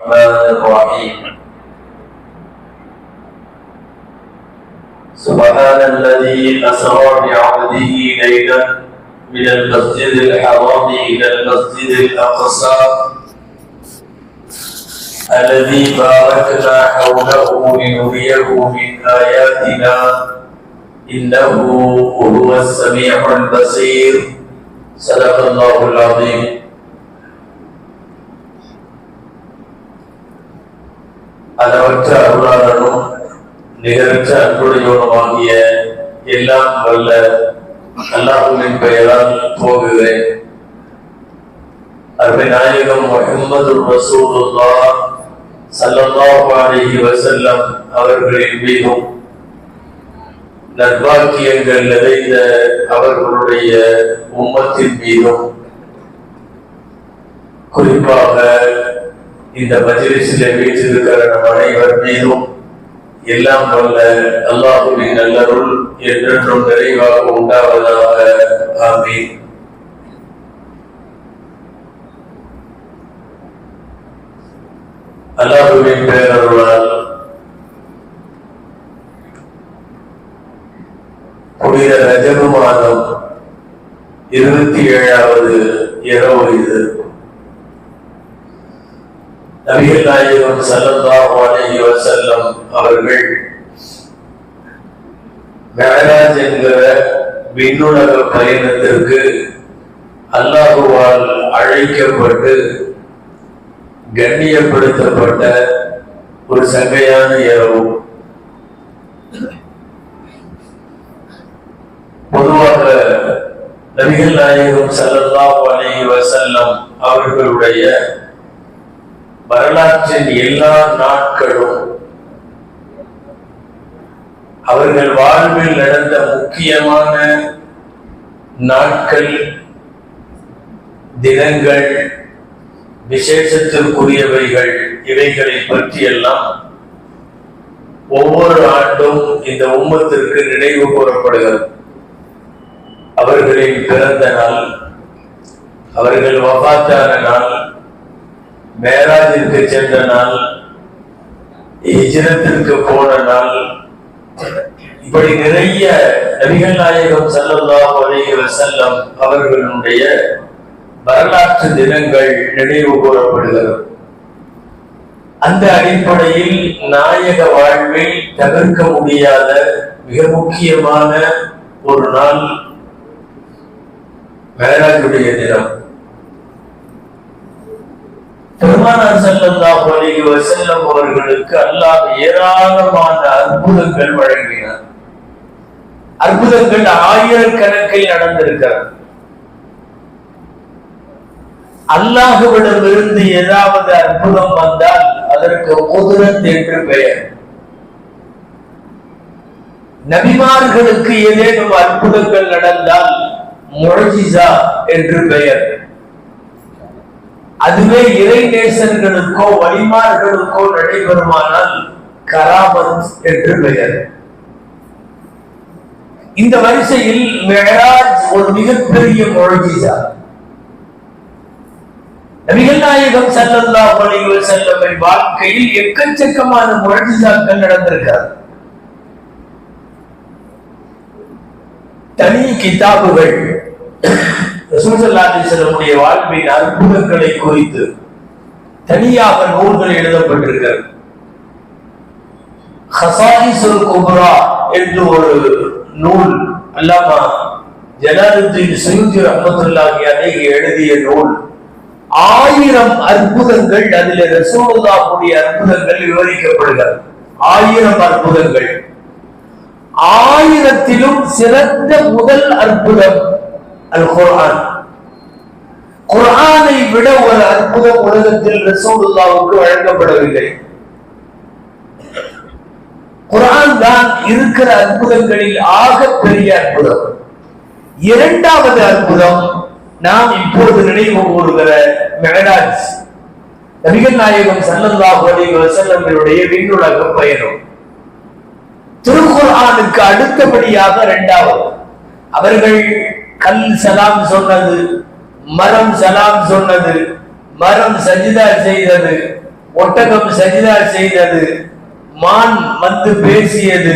الرحمن الرحيم. سبحان الذي أسرى بعبده ليلا من المسجد الحرام إلى المسجد الأقصى الذي باركنا حوله لنريه من آياتنا إنه هو السميع البصير. صدق الله العظيم. அளவற்ற அருளாளனும் நிகரற்ற அன்புடையவனுமாகிய எல்லாம் வல்ல அல்லாஹ்வின் பெயரால் துவங்குகிறேன். அருமை நாயகம் முஹம்மது ரசூலுல்லாஹ் ஸல்லல்லாஹு அலைஹி வஸல்லம் அவர்களின் மீதும் நற்பாக்கியங்கள் நிறைந்த அவர்களுடைய உம்மத்தின் மீதும் குறிப்பாக இந்த மஜ்லிஸிலே வீற்றிருக்கிற நம் அனைவர் மீதும் எல்லாம் வல்ல அல்லாஹ்வின் நல்லருள் என்றென்றும் நிறைவாக உண்டாவதாக. ஆமீன். அல்லாஹ்வின் பேரருளால் புனித ரஜபு மாதம் 27வது இரவு இது. நபிகள் நாயகம் ஸல்லல்லாஹு அலைஹி வஸல்லம் அவர்கள் மிஅராஜ் என்கிற விண்ணுலக பயணத்திற்கு அல்லாஹுவால் அழைக்கப்பட்டு கண்ணியப்படுத்தப்பட்ட ஒரு சங்கையான இரவு. பொதுவாக நபிகள் நாயகம் ஸல்லல்லாஹு அலைஹி வஸல்லம் அவர்களுடைய வரலாற்றின் எல்லா நாட்களும் அவர்கள் வாழ்வில் நடந்த முக்கியமான நாட்கள், தினங்கள், விசேஷத்திற்குரியவைகள், இவைகளை பற்றியெல்லாம் ஒவ்வொரு ஆண்டும் இந்த உம்மத்திற்கு நினைவு கூறப்படுகிறது. அவர்களின் பிறந்த நாள், அவர்கள் வஃபாத்தான நாள், மேராஜிற்கு சென்ற நாள், ஹிஜ்ரத்திற்கு போன நாள், இப்படி நிறைய நபிகள் நாயகம் ஸல்லல்லாஹு அலைஹி வஸல்லம் அவர்களுடைய வரலாற்று தினங்கள் நினைவு கூறப்படுகிறது. அந்த அடிப்படையில் நாயக வாழ்வில் தவிர்க்க முடியாத மிக முக்கியமான ஒரு நாள் மேராஜுடைய தினம். பெருமானார் ஸல்லல்லாஹு அலைஹி வஸல்லம் அவர்களுக்கு அல்லாஹ் ஏராளமான அற்புதங்கள் வழங்கினார். அற்புதங்கள் ஆயிரக்கணக்கில் நடந்திருக்கிறது. அல்லாஹ்விடமிருந்து ஏதாவது அற்புதம் வந்தால் அதற்கு குதுரத் என்று பெயர். நபிமார்களுக்கு ஏதேனும் அற்புதங்கள் நடந்தால் முஅஜிஸா என்று பெயர். அதுவே இறை நேசர்களுக்கோ வலிமார்களுக்கோ நடைபெறுமானால் கராமத் என்று பெயர். இந்த வரிசையில் மிஅராஜ் ஒரு மிகப்பெரிய முஅஜிஸா. நபிகள் நாயகம் ஸல்லல்லாஹு அலைஹி வஸல்லம் வாழ்க்கையில் எக்கச்சக்கமான முஅஜிஸாக்கள் நடந்திருக்கிறது. தனி கிதாபுகள் ரசூல் ஸல்லல்லாஹு அலைஹி வஸல்லம் வாழ்வின் அற்புதங்களை குறித்து தனியாக நூல்கள் எழுதப்பட்டிருக்கிறது. ஹஸாயிஸுல் குப்ரா என்று ஒரு நூல் அல்லாமா ஜலாலுத்தீன் சுயூத்தி ரஹ்மத்துல்லாஹி அலைஹி எழுதிய நூல். 1000 அற்புதங்கள், அதில் ரசூலுல்லாஹுடைய அற்புதங்கள் விவரிக்கப்படுகிறது. 1000 அற்புதங்கள். 1000த்திலும் சிறந்த முதல் அற்புதம் அல் குர்ஆன். குர்ஆனை விட ஒரு அற்புதம் உலகத்தில் ரசூலுல்லாஹுக்கு வழங்கப்படவில்லை. குர்ஆன் தான் இருக்கிற அற்புதங்களில் ஆக பெரிய அற்புதம். இரண்டாவது அற்புதம் நாம் இப்போது நினைவு கூறுகிற மிஅராஜ், நபிகள் நாயகம் ஸல்லல்லாஹு அலைஹி வஸல்லமுடைய விண்ணுலக பயணம். திருக்குர்ஆனுக்கு அடுத்தபடியாக இரண்டாவது. அவர்கள் கல் சலாம் சொன்னது, மரம் சலாம் சொன்னது, மரம் சஜிதா செய்தது, ஒட்டகம் சஜிதா செய்தது, மான் வந்து பேசியது,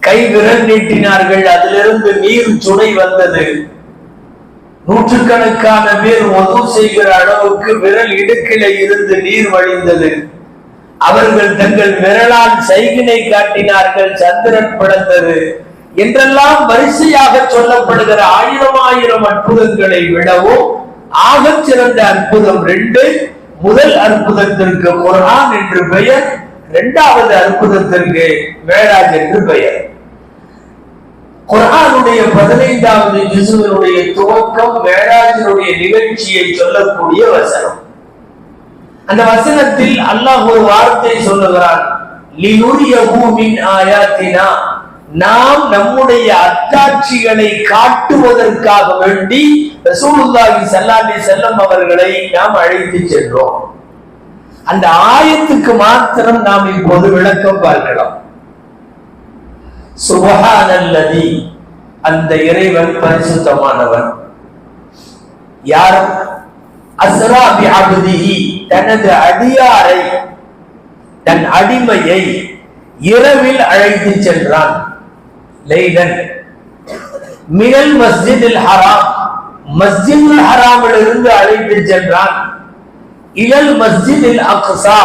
கை விரல் நீட்டினார்கள், அதிலிருந்து நீர் சுனை வந்தது. நூற்றுக்கணக்கான பேர் ஒது செய்கிற அளவுக்கு விரல் இடுக்கில இருந்து நீர் வழிந்தது. அவர்கள் தங்கள் விரலால் சைகினை காட்டினார்கள், சந்திரன் பிளந்தது என்றெல்லாம் வரிசையாக சொல்லப்படுகிற ஆயிரம் அற்புதங்களை விடவும் ஆகச் சிறந்த அற்புதம் 2. முதல் அற்புதத்திற்கு குர்ஆன் என்று பெயர், 2வது அற்புதத்திற்கு மேராஜ் என்று பெயர். குர்ஆனுடைய 15வது ஜுஸுவினுடைய துவக்கம் மேராஜினுடைய நிகழ்ச்சியை சொல்லக்கூடிய வசனம். அந்த வசனத்தில் அல்லாஹ் ஒரு வார்த்தை சொல்லுகிறான், லினுரியஹு மின் ஆயாத்தினா, நாம் நம்முடைய அத்தாட்சிகளை காட்டுவதற்காக வேண்டி ரசூலுல்லாஹி ஸல்லல்லாஹு அலைஹி வஸல்லம் அவர்களை நாம் அழைத்து சென்றோம். அந்த ஆயத்துக்கு மாத்திரம் நாம் இப்போது விளக்கம் பார்க்கலாம். சுப்ஹானல்லதி, அந்த இறைவன் பரிசுத்தமானவன். யார்? அஸ்ரா பி அப்திஹி, தனது அடியாரை, தன் அடிமையை இரவில் அழைத்து சென்றான். லைலன் மினல் மஸ்ஜிதில் ஹராம், மஸ்ஜிதுல் ஹராமில் இருந்து அழைத்து சென்றான். இலல் மஸ்ஜிதில் அக்ஸா,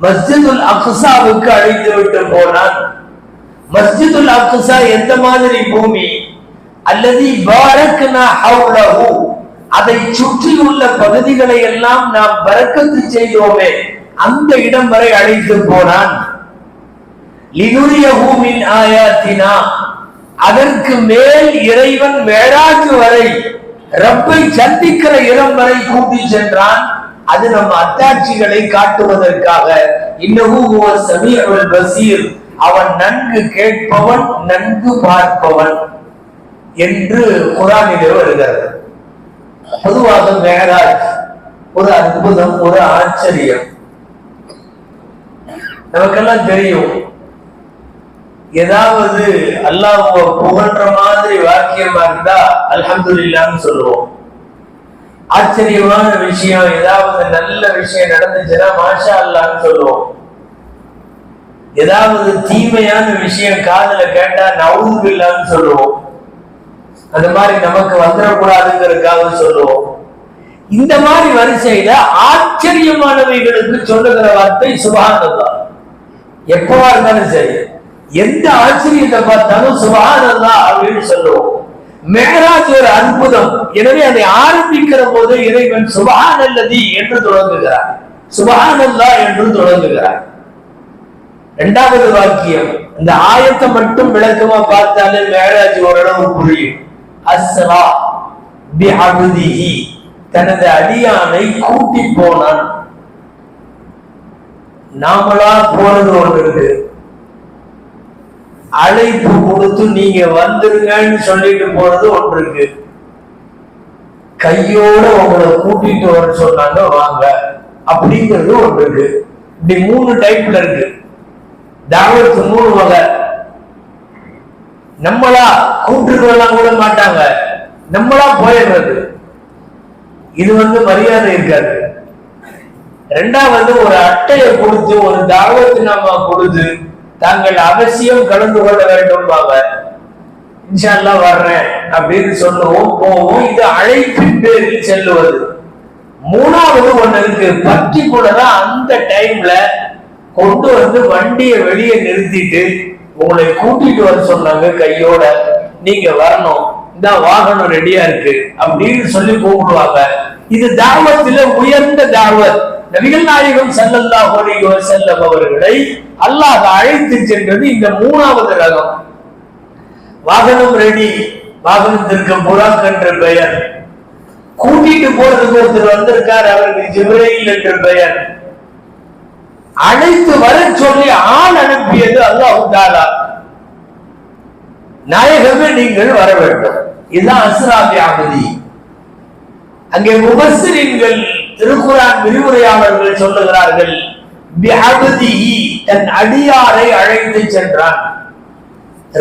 மஸ்ஜிதுல் அக்ஸாவுக்கு அழைத்து விட்டு போனான். மஸ்ஜிதுல் அக்ஸா எந்த மாதிரி பூமி? அல்லதி பாரக்னா ஹவ்லஹு, அதை சுற்றியுள்ள பகுதிகளை எல்லாம் நாம் பரக்கத்து செய்தோமே, அந்த இடம் வரை அழைத்து போனான். லினுரியஹு மின் ஆயாத்தினா, அதற்கு மேல் இறைவன் மேராஜ் வரை, ரப்பை சந்திக்கிற இடம் வரை கூட்டி சென்றான். அது நம்ம அத்தாட்சிகளை காட்டுவதற்காக. இன்னஹு ஹுவ ஸமீஉல் பஸீர், அவன் நன்கு கேட்பவன், நன்கு பார்ப்பவன் என்று குர்ஆனிலே வருகிறது. பொதுவாக மேராஜ் ஒரு அற்புதம், ஒரு ஆச்சரியம். நமக்கெல்லாம் தெரியும், ஏதாவது அல்லாஹ்வை புகழ்ற மாதிரி வாக்கியமா இருந்தா அல்ஹம்துலில்லாஹ்னு சொல்லுவோம். ஆச்சரியமான விஷயம், ஏதாவது நல்ல விஷயம் நடந்துச்சுன்னா மாஷா அல்லாஹ்னு சொல்லுவோம். ஏதாவது தீமையான விஷயம் காதுல கேட்டா நவுது பில்லான்னு சொல்லுவோம். அந்த மாதிரி நமக்கு வந்துடக்கூடாதுங்கிறதுக்காக சொல்லுவோம். இந்த மாதிரி வரிசையில ஆச்சரியமானவைகளுக்கு சொல்லுகிற வார்த்தை சுப்ஹானல்லாஹ். எப்பவா இருந்தாலும் சரி, எந்த ஆச்சரியத்தை பார்த்தாலும் சுப்ஹானல்லாஹ் அப்படின்னு சொல்லுவோம். மேராஜ் ஒரு அற்புதம். எனவே அதை ஆரம்பிக்கிற போது இறைவன் சுப்ஹானல்லதி என்று தொடங்குகிறார், சுப்ஹானல்லாஹ் என்று தொடங்குகிறார். 2வது வாக்கியம், இந்த ஆயத்தை மட்டும் விளக்கமா பார்த்தாலே மேராஜ் ஓரளவு புரியும். அஸ்ரா பி அப்திஹி, தனது அடியானை கூட்டி போனான். நாமளா போனது ஒன்று இருக்கு, அழைப்பு கொடுத்து நீங்க வந்துருங்கன்னு சொல்லிட்டு போறது ஒன்று இருக்கு. கையோட உங்களை கூட்டிட்டு வர சொன்னாங்க வாங்க அப்படிங்கிறது ஒன்று இருக்கு. இப்படி 3 டைப்ல இருக்கு. தாவத்து 3 வகை. நம்மளா கூப்பிட்டுலாம் கூட மாட்டாங்க, நம்மளா போயிடுறது. இது மரியாதை இருக்காது. 2வது ஒரு அட்டையை கொடுத்து, ஒரு தாவத்து நாம கொடுத்து, தாங்கள் அவசியம் கலந்து கொள்ள வேண்டும், இன்ஷா அல்லாஹ் வர்றேன் அப்படின்னு சொல்லுவோம், போவோம். இது அழைப்பின் பேரில் செல்லுவது. 3வது ஒண்ணு இருக்கு, பர்டிகுலரா அந்த டைம்ல கொண்டு வண்டியை வெளியே நிறுத்திட்டு உங்களை கூட்டிட்டு வர சொன்னாங்க, கையோட நீங்க வரணும், இந்த வாகனம் ரெடியா இருக்கு அப்படின்னு சொல்லி கூப்பிடுவாங்க. இது தாவத்தில உயர்ந்த தாவத். நபிகள் நாயகம் ஸல்லல்லாஹு அலைஹி வஸல்லம் அவர்களை அல்லாஹ் அழைத்து சென்றது இந்த 3வது ரகம். வாகனம் ரெடி, வாகனத்திற்கு புராக் என்ற பெயர். கூட்டிட்டு போறதுக்கு ஒருத்தர் வந்திருக்கார், அவருக்கு ஜிப்ரீல் என்ற பெயர். அழைத்து வர சொல்லி ஆள் அனுப்பியது அல்லாஹ் தஆலா. நாயகமே நீங்கள் வர வேண்டும். இதுதான் அஸ்ரா பி அப்தி. அங்கே முஃபஸ்ஸிரீன்கள், திருக்குர்ஆன் விரிவுரையாளர்கள் சொல்லுகிறார்கள், பி அப்திஹி, தன் அடியாரை அழைத்து சென்றான்.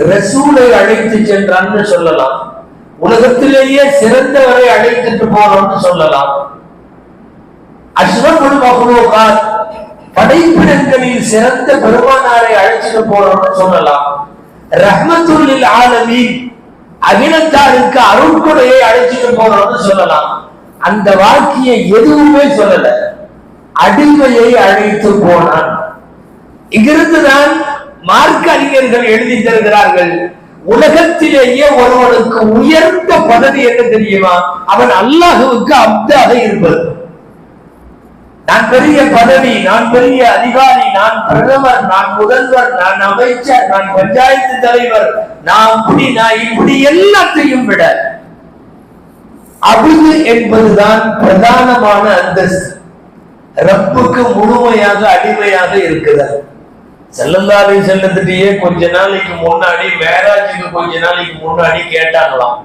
ரசூலை அழைத்து சென்றான்னு சொல்லலாம், உலகத்திலேயே சிறந்தவரை அழைத்துட்டு போறோம்னு சொல்லலாம். அஷ்ரஃபுல் மக்லூகாத், படைப்பினங்களில் சிறந்த பெருமானாரை அழைச்சிட்டு போறோம்னு சொல்லலாம். ரஹ்மத்துல் லில் ஆலமீன், அகிலத்தாருக்கு அருள்கொடையை அழைச்சிட்டு போறோம்னு சொல்லலாம். அந்த வாக்கியம் எதுவுமே சொல்லல, அடிமையை அழைத்து போனான். இங்கிருந்துதான் மார்க்க அறிஞர்கள் எழுதி தருகிறார்கள், உலகத்திலேயே ஒருவனுக்கு உயர்ந்த பதவி என்ன தெரியுமா? அவன் அல்லாஹ்வுக்கு அப்தாக இருப்பது. நான் பெரிய பதவி, நான் பெரிய அதிகாரி, நான் பிரதமர், நான் முதல்வர், நான் அமைச்சர், நான் பஞ்சாயத்து தலைவர், நான் இப்படி எல்லாத்தையும் விட அபுது என்பதுதான் பிரதானமான அந்தஸ்து. ரப்புக்கு முழுமையாக அடிமையாக இருக்கிறார். ஸல்லல்லாஹு அலைஹி வஸல்லத்திலேயே கொஞ்ச நாளைக்கு முன்னாடி, மேராஜுக்கு கொஞ்ச நாளைக்கு முன்னாடி கேட்டாங்களாம்,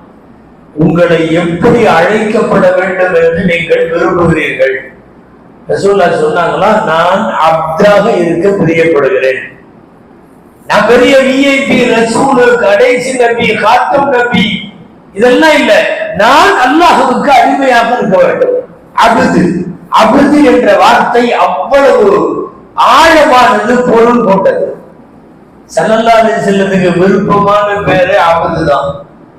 உங்களை எப்படி அழைக்கப்பட வேண்டும் என்று நீங்கள் விரும்புகிறீர்கள்? ரசூலுல்லாஹ் சொன்னாங்களா, நான் அப்தாக இருக்க பிரியப்படுகிறேன். நான் பெரிய விஐபி, ரசூல், கடைசி நபி, காத்தம் நபி இதெல்லாம் இல்ல, நான் அல்லாஹ்வுக்கு அடிமையாக இருக்க வேண்டும். அபுது, அபுது என்ற வார்த்தை அவ்வளவு ஆழமானது, பொருள் கொண்டது. ஸல்லல்லாஹு அலைஹி வஸல்லத்துக்கு விருப்பமான பேரு அபுது தான்.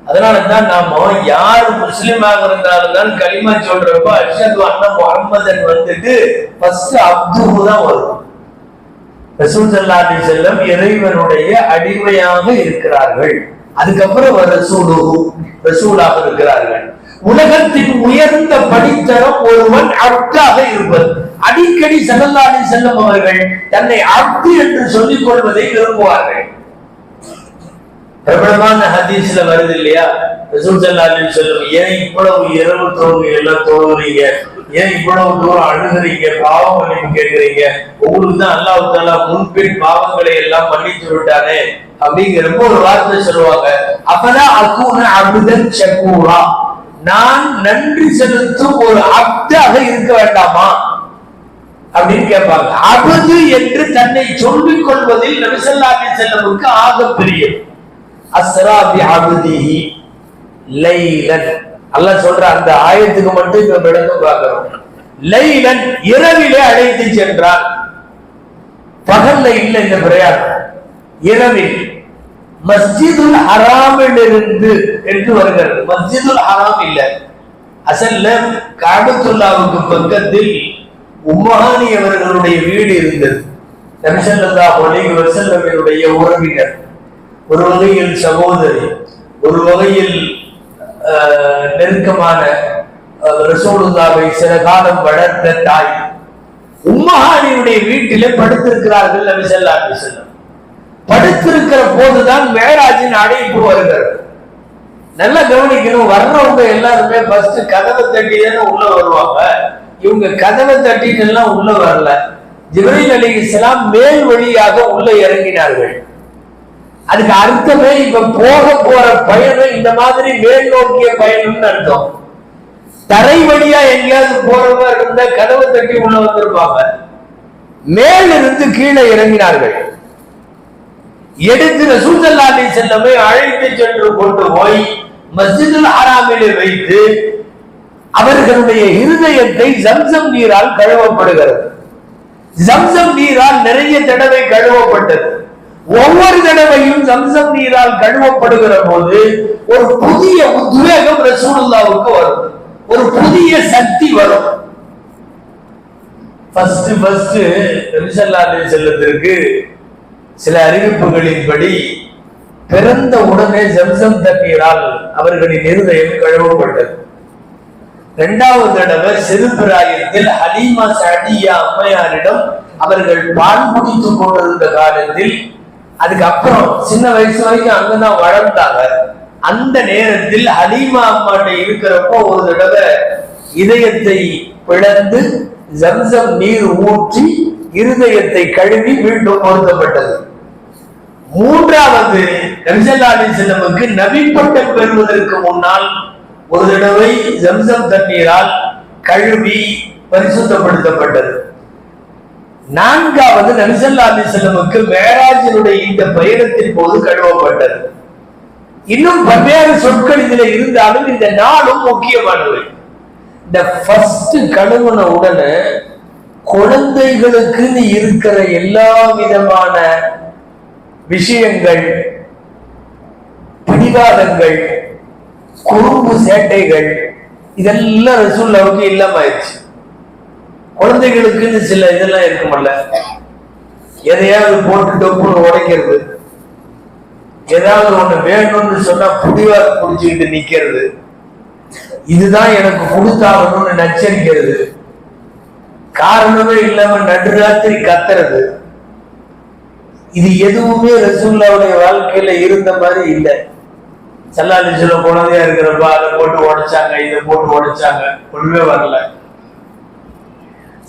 அதனாலதான் நாம யார் முஸ்லிமாக இருந்தாலும் தான் கலிமா சொல்றப்ப அஷ்ஹது அன்ன முஹம்மதன் வந்துட்டு ஃபர்ஸ்ட் அப்துஹு தான் வரும். ரசூல் ஸல்லல்லாஹு அலைஹி வஸல்லம் இறைவனுடைய அடிமையாக இருக்கிறார்கள். அதுக்கப்புறம் ரசூலுஹு, ரசூலாக இருக்கிறார்கள். உலகத்தின் உயர்ந்த படித்தரம் ஒருவன் அப்தாக இருப்பது. அடிக்கடி ஸல்லல்லாஹு அலைஹி வஸல்லம் அவர்கள் தன்னை அப்து என்று சொல்லிக் கொள்வதை விரும்புவார்கள். பிரபலமான ஹதீஸ்ல வருது இல்லையா, ரசூல் ஸல்லல்லாஹு அலைஹி வஸல்லம், ஏன் இவ்வளவு இரவு தொழுகை எல்லாம் தொழுகிறீங்க, ஏன் இவ்வளவு தூரம் அழுகிறீங்க, பாவம் மன்னிப்பு கேட்கிறீங்க, உங்களுக்கு தான் அல்லாஹ் தஆலா முன்பின் பாவங்களை எல்லாம் மன்னித்து விட்டானே அப்படிங்கிறப்ப ஒரு வார்த்தை சொல்லுவாங்க, அப்பதா அகூன அப்தன் ஷகூரா, நான் நன்றி செலுத்தும் ஒரு அப்தாக இருக்க வேண்டாமா அப்படின்னு கேட்பாங்க. அபது என்று தன்னை சொல்லிக் கொள்வதில் நபி ஸல்லல்லாஹு அலைஹி வஸல்லமுக்கு ஆக பிரியம். அஸ்ரா பி அப்திஹி லைலன், அல்லாஹ் சொல்ற அந்த ஆயத்துக்கு மட்டும் இப்ப விளக்கம் பார்க்கிறோம். லைலன், இரவிலே அழைத்து சென்றார். பகல்ல இல்ல இந்த பிரயாணம், இரவில். மஸ்ஜிதுல் ஹராமில் இருந்து என்று வருகிறது. மஸ்ஜிதுல் ஹராம் இல்ல, அசல்ல காபத்துல்லாவுக்கு பக்கத்தில் உம்மஹானி அவர்களுடைய வீடு இருந்தது. நபி ஸல்லல்லாஹு அலைஹி வஸல்லமினுடைய உறவினர், ஒரு வகையில் சகோதரி, ஒரு வகையில் நெருக்கமான ரசூலுல்லாஹை சில காலம் வளர்த்த தாய். உம்மஹானியுடைய வீட்டிலே படுத்திருக்கிறார்கள் நபி ஸல்லல்லாஹு அலைஹி வஸல்லம். படுத்திருக்கிற போதுதான் மேராஜின் அழைப்பு வருகிறது. நல்லா கவனிக்கணும், வர்றவங்க எல்லாருமே ஃபர்ஸ்ட் கதவை தட்டிதானே உள்ள வருவாங்க. இவங்க கதவை தட்டிட்டு எல்லாம் உள்ள வரல. ஜிப்ரீல் அலைஹிஸ்ஸலாம் மேல் வழியாக உள்ள இறங்கினார்கள். அதுக்கு அர்த்தமே இப்ப போக போற பயணம் இந்த மாதிரி மேல் நோக்கிய பயணம்னு அர்த்தம். தரை வழியா எங்கேயாவது போறவங்க இருந்தா கதவை தட்டி உள்ள வந்திருப்பாங்க. மேலிருந்து கீழே இறங்கினார்கள். எடுத்து ரசூல் ஸல்லல்லாஹு அலைஹி வஸல்லமை அழைத்து சென்று கொண்டு போய் மஸ்ஜிதுல் ஹராமிலே வைத்து அவர்களுடைய இருதயத்தை ஜம்சம் நீரால் கழுவப்படுகிறது. ஜம்சம் நீரால் நிறைய தடவை கழுவப்பட்டது. ஒவ்வொரு தடவையும் ஜம்சம் நீரால் கழுவப்படுகிற போது ஒரு புதிய உத்வேகம் ரசூலுல்லாஹ்வுக்கு வரும், ஒரு புதிய சக்தி வரும். ஃபர்ஸ்ட் நபி ஸல்லல்லாஹு அலைஹி வஸல்லத்திற்கு சில அறிவிப்புகளின்படி பிறந்த உடனே ஜம்சம் தண்ணீரால் அவர்களின் இருதயம் கழுவப்பட்டது. இரண்டாவது தடவை சிறுபிராயத்தில் ஹலீமா சஅதியா அம்மையாரிடம் அவர்கள் பால் குடித்துக் கொண்டிருந்த காலத்தில், அதுக்கப்புறம் சின்ன வயசு வரைக்கும் அங்கதான் வளர்ந்தாங்க. அந்த நேரத்தில் ஹலீமா அம்மாட்ட இருக்கிறப்போ ஒரு தடவை இதயத்தை பிளந்து ஜம்சம் நீர் ஊற்றி இருதயத்தை கழுவி மீண்டும் பொருத்தப்பட்டது. மூன்றாவது நபி ஸல்லல்லாஹு அலைஹி வஸல்லமுக்கு நபி பட்டம் பெறுவதற்கு முன்னால் ஒரு தடவை ஜம்சம் தண்ணீரால் கழுவி பரிசுத்தப்படுத்தப்பட்டது. நான்காவது நபி ஸல்லல்லாஹு அலைஹி வஸல்லமுக்கு மேராஜினுடைய இந்த பயணத்தின் போது கழுவப்பட்டது. இன்னும் பல்வேறு சொற்கள் இதில் இருந்தாலும் இந்த நாளும் முக்கியமானவை. இந்த ஃபர்ஸ்ட் கழுவுன உடனே குழந்தைகளுக்குன்னு இருக்கிற எல்லா விதமான விஷயங்கள், பிடிவாதங்கள், குறும்பு சேட்டைகள் இதெல்லாம் ரசூலுல்லாஹ்வுக்கு இல்லாம ஆயிடுச்சு. குழந்தைகளுக்குன்னு சில இதெல்லாம் இருக்குமல்ல, எதையாவது போட்டு டொப்புன்னு உடைக்கிறது, ஏதாவது ஒண்ணு வேணும்னு சொன்னா புடிவாத புடிச்சுக்கிட்டு நிக்கிறது, இதுதான் எனக்கு கொடுத்தாகணும்னு நச்சரிக்கிறது, காரணமே இல்லாம நடுராத்திரி கத்துறது, இது எதுவுமே ரசூலுல்லாஹ்வுடைய வாழ்க்கையில இருந்த மாதிரி இல்லை. சல்லல்லாஹு அலைஹி வஸல்லம் குழந்தையா இருக்கிறப்ப அதை போட்டு உடைச்சாங்க, இதை போட்டு உடைச்சாங்க, ஒண்ணுமே வரல.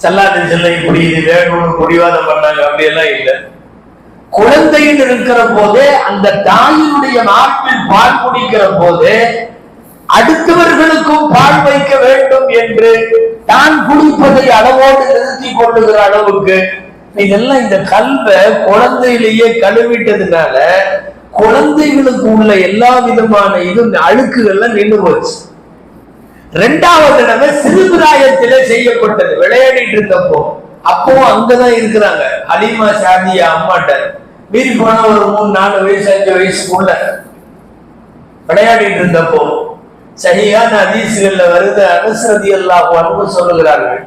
சல்லல்லாஹு அலைஹி வஸல்லம் இப்படி இது வேணும்னு புடிவாதம் பண்ணாங்க, அப்படியெல்லாம் இல்லை. குழந்தையில் இருக்கிற போதே, அந்த தாயினுடைய மார்பில் பால் குடிக்கிற போதே அடுத்தவர்களுக்கும் பால் வைக்க வேண்டும் என்று தான் குடிப்பதை அளவோடு நிறுத்தி கொள்ளுகிற அளவுக்கு இதெல்லாம் இந்த கல்வை குழந்தையிலேயே கழுவிட்டதுனால குழந்தைகளுக்கு உள்ள எல்லா விதமான அழுக்குகள்லாம் நின்று போச்சு. இரண்டாவது தடவை சிறுபிராயத்திலே செய்யப்பட்டது, விளையாடிட்டு இருந்தப்போ. அப்போ அங்கதான் இருக்கிறாங்க ஹலீமா சாதியா அம்மாட்ட. மீறி போனா ஒரு 3-4 வயசு 5 வயசுக்குள்ள விளையாடிட்டு இருந்தப்போ சரியான ஹதீஸ்கள்ல வருது. அனஸ் ரலியல்லாஹு அன்ஹு சொல்லுகிறார்கள்,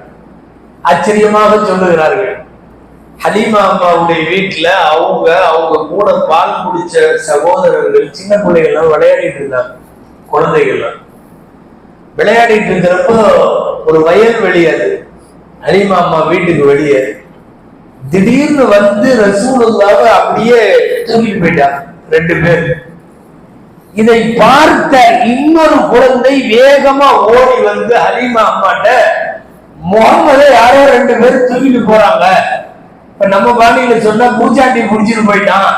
ஆச்சரியமாக சொல்லுகிறார்கள், ஹலீமா அம்மாவுடைய வீட்டுல அவங்க கூட பால் குடிச்ச சகோதரர்கள் சின்ன பிள்ளைகள்லாம் விளையாடிட்டு இருந்தாங்க. குழந்தைகள்லாம் விளையாடிட்டு இருக்கிறப்போ ஒரு வயல் வெளியாது ஹலீமா அம்மா வீட்டுக்கு வெளியே திடீர்னு வந்து ரசூலுல்லாஹ்வை அப்படியே தூக்கிட்டு போயிட்டாங்க 2 பேர். இதை பார்த்த இன்னொரு குழந்தை வேகமா ஓடி வந்து ஹலீமா அம்மாட்ட, முகம்மதை யாரோ 2 பேர் தூக்கிட்டு போறாங்க, இப்ப நம்ம பாணியில சொன்னா பூச்சாண்டி புடிச்சிட்டு போயிட்டான்,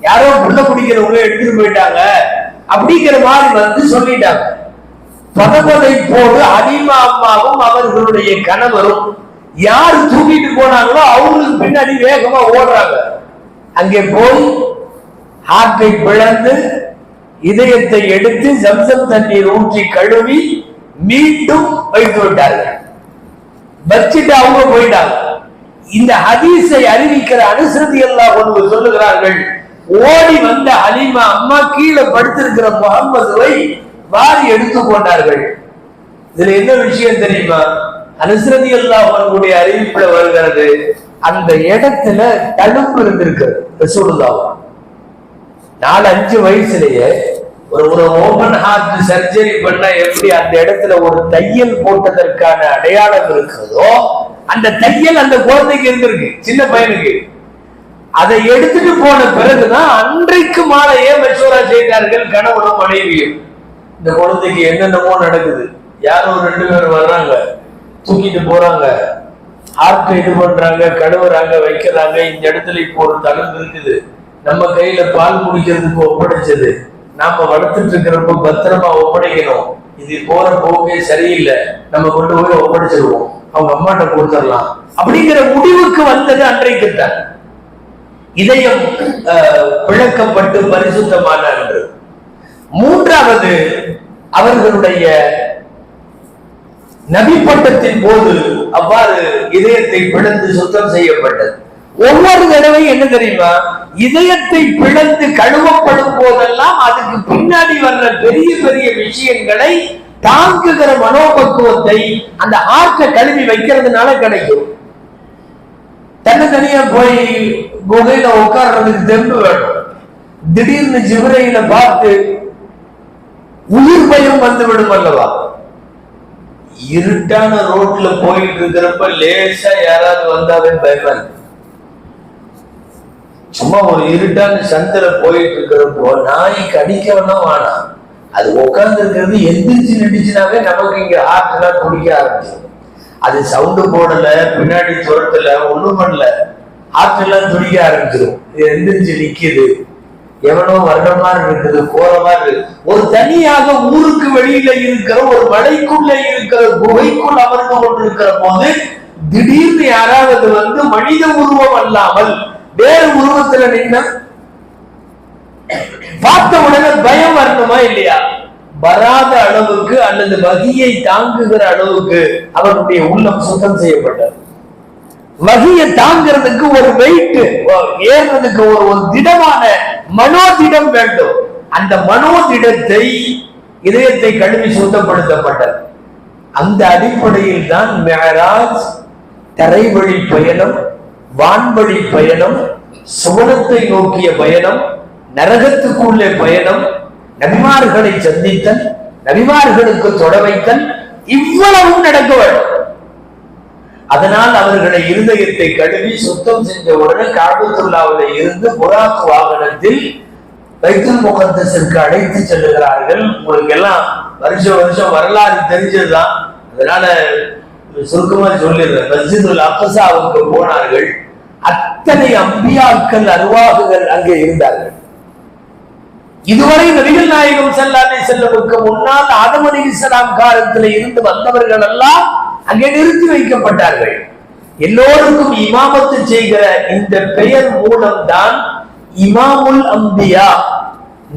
யாரோ புள்ள குடிக்கிறவங்க எடுத்துட்டு போயிட்டாங்க அப்படிங்கிற மாதிரி வந்து சொல்லிட்டாங்க. பதவதை போடு ஹலீமா அம்மாவும் அவர்களுடைய கணவரும் யார் தூக்கிட்டு போனாங்களோ அவங்களுக்கு பின்னாடி வேகமா ஓடுறாங்க. அங்கே போய் ஹார்ட்டை பிளந்து இதயத்தை எடுத்து ஜம்சம் தண்ணீர் ஊற்றி கழுவி மீண்டும் வைத்து விட்டார்கள். வச்சுட்டு அவங்க போயிட்டாங்க. இந்த ஹதீஸை அறிவிக்கிற அனஸ் ரலியல்லாஹு அன்ஹு சொல்லுகிறார்கள், ஓடி வந்த ஹலீமா அம்மா கீழே படுத்திருக்கிற முஹம்மதுவை வாரி எடுத்துக் கொண்டார்கள். இதுல என்ன விஷயம் தெரியுமா? அனஸ் ரலியல்லாஹு அன்ஹுடைய அறிவிப்புல வருகிறது, அந்த இடத்துல தழும்பு இருந்திருக்கு. ரசூலுல்லாஹ் 4-5 வயசுலயே ஒரு ஓபன் ஹார்ட் சர்ஜரி பண்ண எப்படி அந்த இடத்துல ஒரு தையல் போட்டதற்கான அடையாளம் இருக்கிறதோ, அந்த தையல் அந்த குழந்தைக்கு இருந்திருக்கு, சின்ன பையனுக்கு. அதை எடுத்துட்டு போன பிறகுதான் அன்றைக்கு மாலையே மசூரா செய்தார்கள் கணவனும் மனைவியும். இந்த குழந்தைக்கு என்னென்னமோ நடக்குது, யாரோ 2 பேர் வர்றாங்க, தூக்கிட்டு போறாங்க, ஹார்ட் இது பண்றாங்க, கழுவுறாங்க, வைக்கிறாங்க. இந்த இடத்துல இப்போ ஒரு தழும்பு இருக்குது, நம்ம கையில பால் குடிக்கிறதுக்கு ஒப்படைச்சது, நாம வளர்த்துட்டு இருக்கிறப்ப பத்திரமா ஒப்படைக்கணும், இது போற போக்கே சரியில்லை, நம்ம கொண்டு போய் ஒப்படைச்சிருவோம், அவங்க அம்மாட்ட கொடுத்துடலாம் அப்படிங்கிற முடிவுக்கு வந்தது அன்றைக்குத்தான். இதயம் பிளக்கப்பட்டு பரிசுத்தமான அன்று. 3வது அவர்களுடைய நபி பட்டத்தின் போது அவ்வாறு இதயத்தை பிளந்து சுத்தம் செய்யப்பட்டது. ஒவ்வொரு தடவையும் என்ன தெரியுமா, இதயத்தை பிளந்து கழுவப்படும் போதெல்லாம் அதுக்கு பின்னாடி வர்ற பெரிய பெரிய விஷயங்களை தாங்குகிற மனோபக்குவத்தை அந்த ஆற்றை கழுவி வைக்கிறதுனால கிடைக்கும். தனித்தனியா போய் குகையில உட்கார்றதுக்கு தெம்பு வேணும். திடீர்னு ஜிப்ரீல பார்த்து உயிர் பயம் வந்து விடும் அல்லவா. இருட்டான ரோட்ல போயிட்டு இருக்கிறப்ப லேசா யாராவது வந்தாவே பயமா இருக்கு. சும்மா ஒரு இருட்டான சந்தில போயிட்டு இருக்கிறப்போ நாய் கடிக்க வேணா வேணாம், அது உட்கார்ந்து இருக்கிறது எந்திரிச்சு நின்றுச்சுனாவே நமக்கு இங்க ஹார்ட் எல்லாம் துடிக்க ஆரம்பிச்சு. அது சவுண்டு போடல, பின்னாடி துரட்டல, ஒண்ணும் பண்ணல, ஹார்ட் எல்லாம் துடிக்க ஆரம்பிச்சிடும். இது எந்திரிச்சு நிக்குது, எவனோ வர்ற மாதிரி இருக்குது, போற மாதிரி இருக்கு. ஒரு தனியாக ஊருக்கு வெளியில இருக்கிற ஒரு மலைக்குள்ள இருக்கிற குகைக்குள் அமர்ந்து கொண்டிருக்கிற போது திடீர்னு யாராவது வந்து மனித உருவம் அல்லாமல் வேறு உருவத்துல நின்ன பார்த்த உடனே பயம் வரணுமா இல்லையா? வராத அளவுக்கு அல்லது வகியை தாங்குகிற அளவுக்கு அவருடைய உள்ளம் சுத்தம் செய்யப்பட்டது. வகியை தாங்கிறதுக்கு ஒரு வெயிட், ஏறுறதுக்கு ஒரு திடமான மனோதிடம் வேண்டும். அந்த மனோதிடத்தை, இதயத்தை கழுவி சுத்தப்படுத்தப்பட்டது. அந்த அடிப்படையில் தான் மெஹராஜ், தரைவழி பயணம், வான்வழி பயணம், சுவனத்தை நோக்கிய பயணம், நரகத்துக்குள்ளே பயணம், நபிமார்களை சந்தித்தல், நபிமார்களுக்கு தொட வைத்தல், இவ்வளவும் நடக்க வேண்டும். அதனால் அவர்களை இருதயத்தை கழுவி சுத்தம் செஞ்ச உடனே காபத்துல்லாவிலே இருந்து புராக் வாகனத்தில் பைத்துல் முகத்தஸிற்கு அழைத்து செல்லுகிறார்கள். உங்களுக்கு எல்லாம் வருஷம் வருஷம் வரலாறு தெரிஞ்சதுதான், அதனால சுருக்கமா சொல்லிடுறேன். மஸ்ஜிதுல் அக்ஸாவுக்கு போனார்கள். அத்தனை அம்பியாக்கள், அருவாகுகள் அங்கே இருந்தார்கள். இதுவரை நபிகள் நாயகம் ஸல்லல்லாஹு அலைஹி வஸல்லமுக்கு முன்னால் ஆதம் அலைஹிஸ்ஸலாம் காலத்தில் இருந்து வந்தவர்கள் எல்லாம் அங்கே நிறுத்தி வைக்கப்பட்டார்கள். எல்லோருக்கும் இமாமத்து செய்கிற இந்த பெயர் மூலம்தான் இமாமுல் அம்பியா,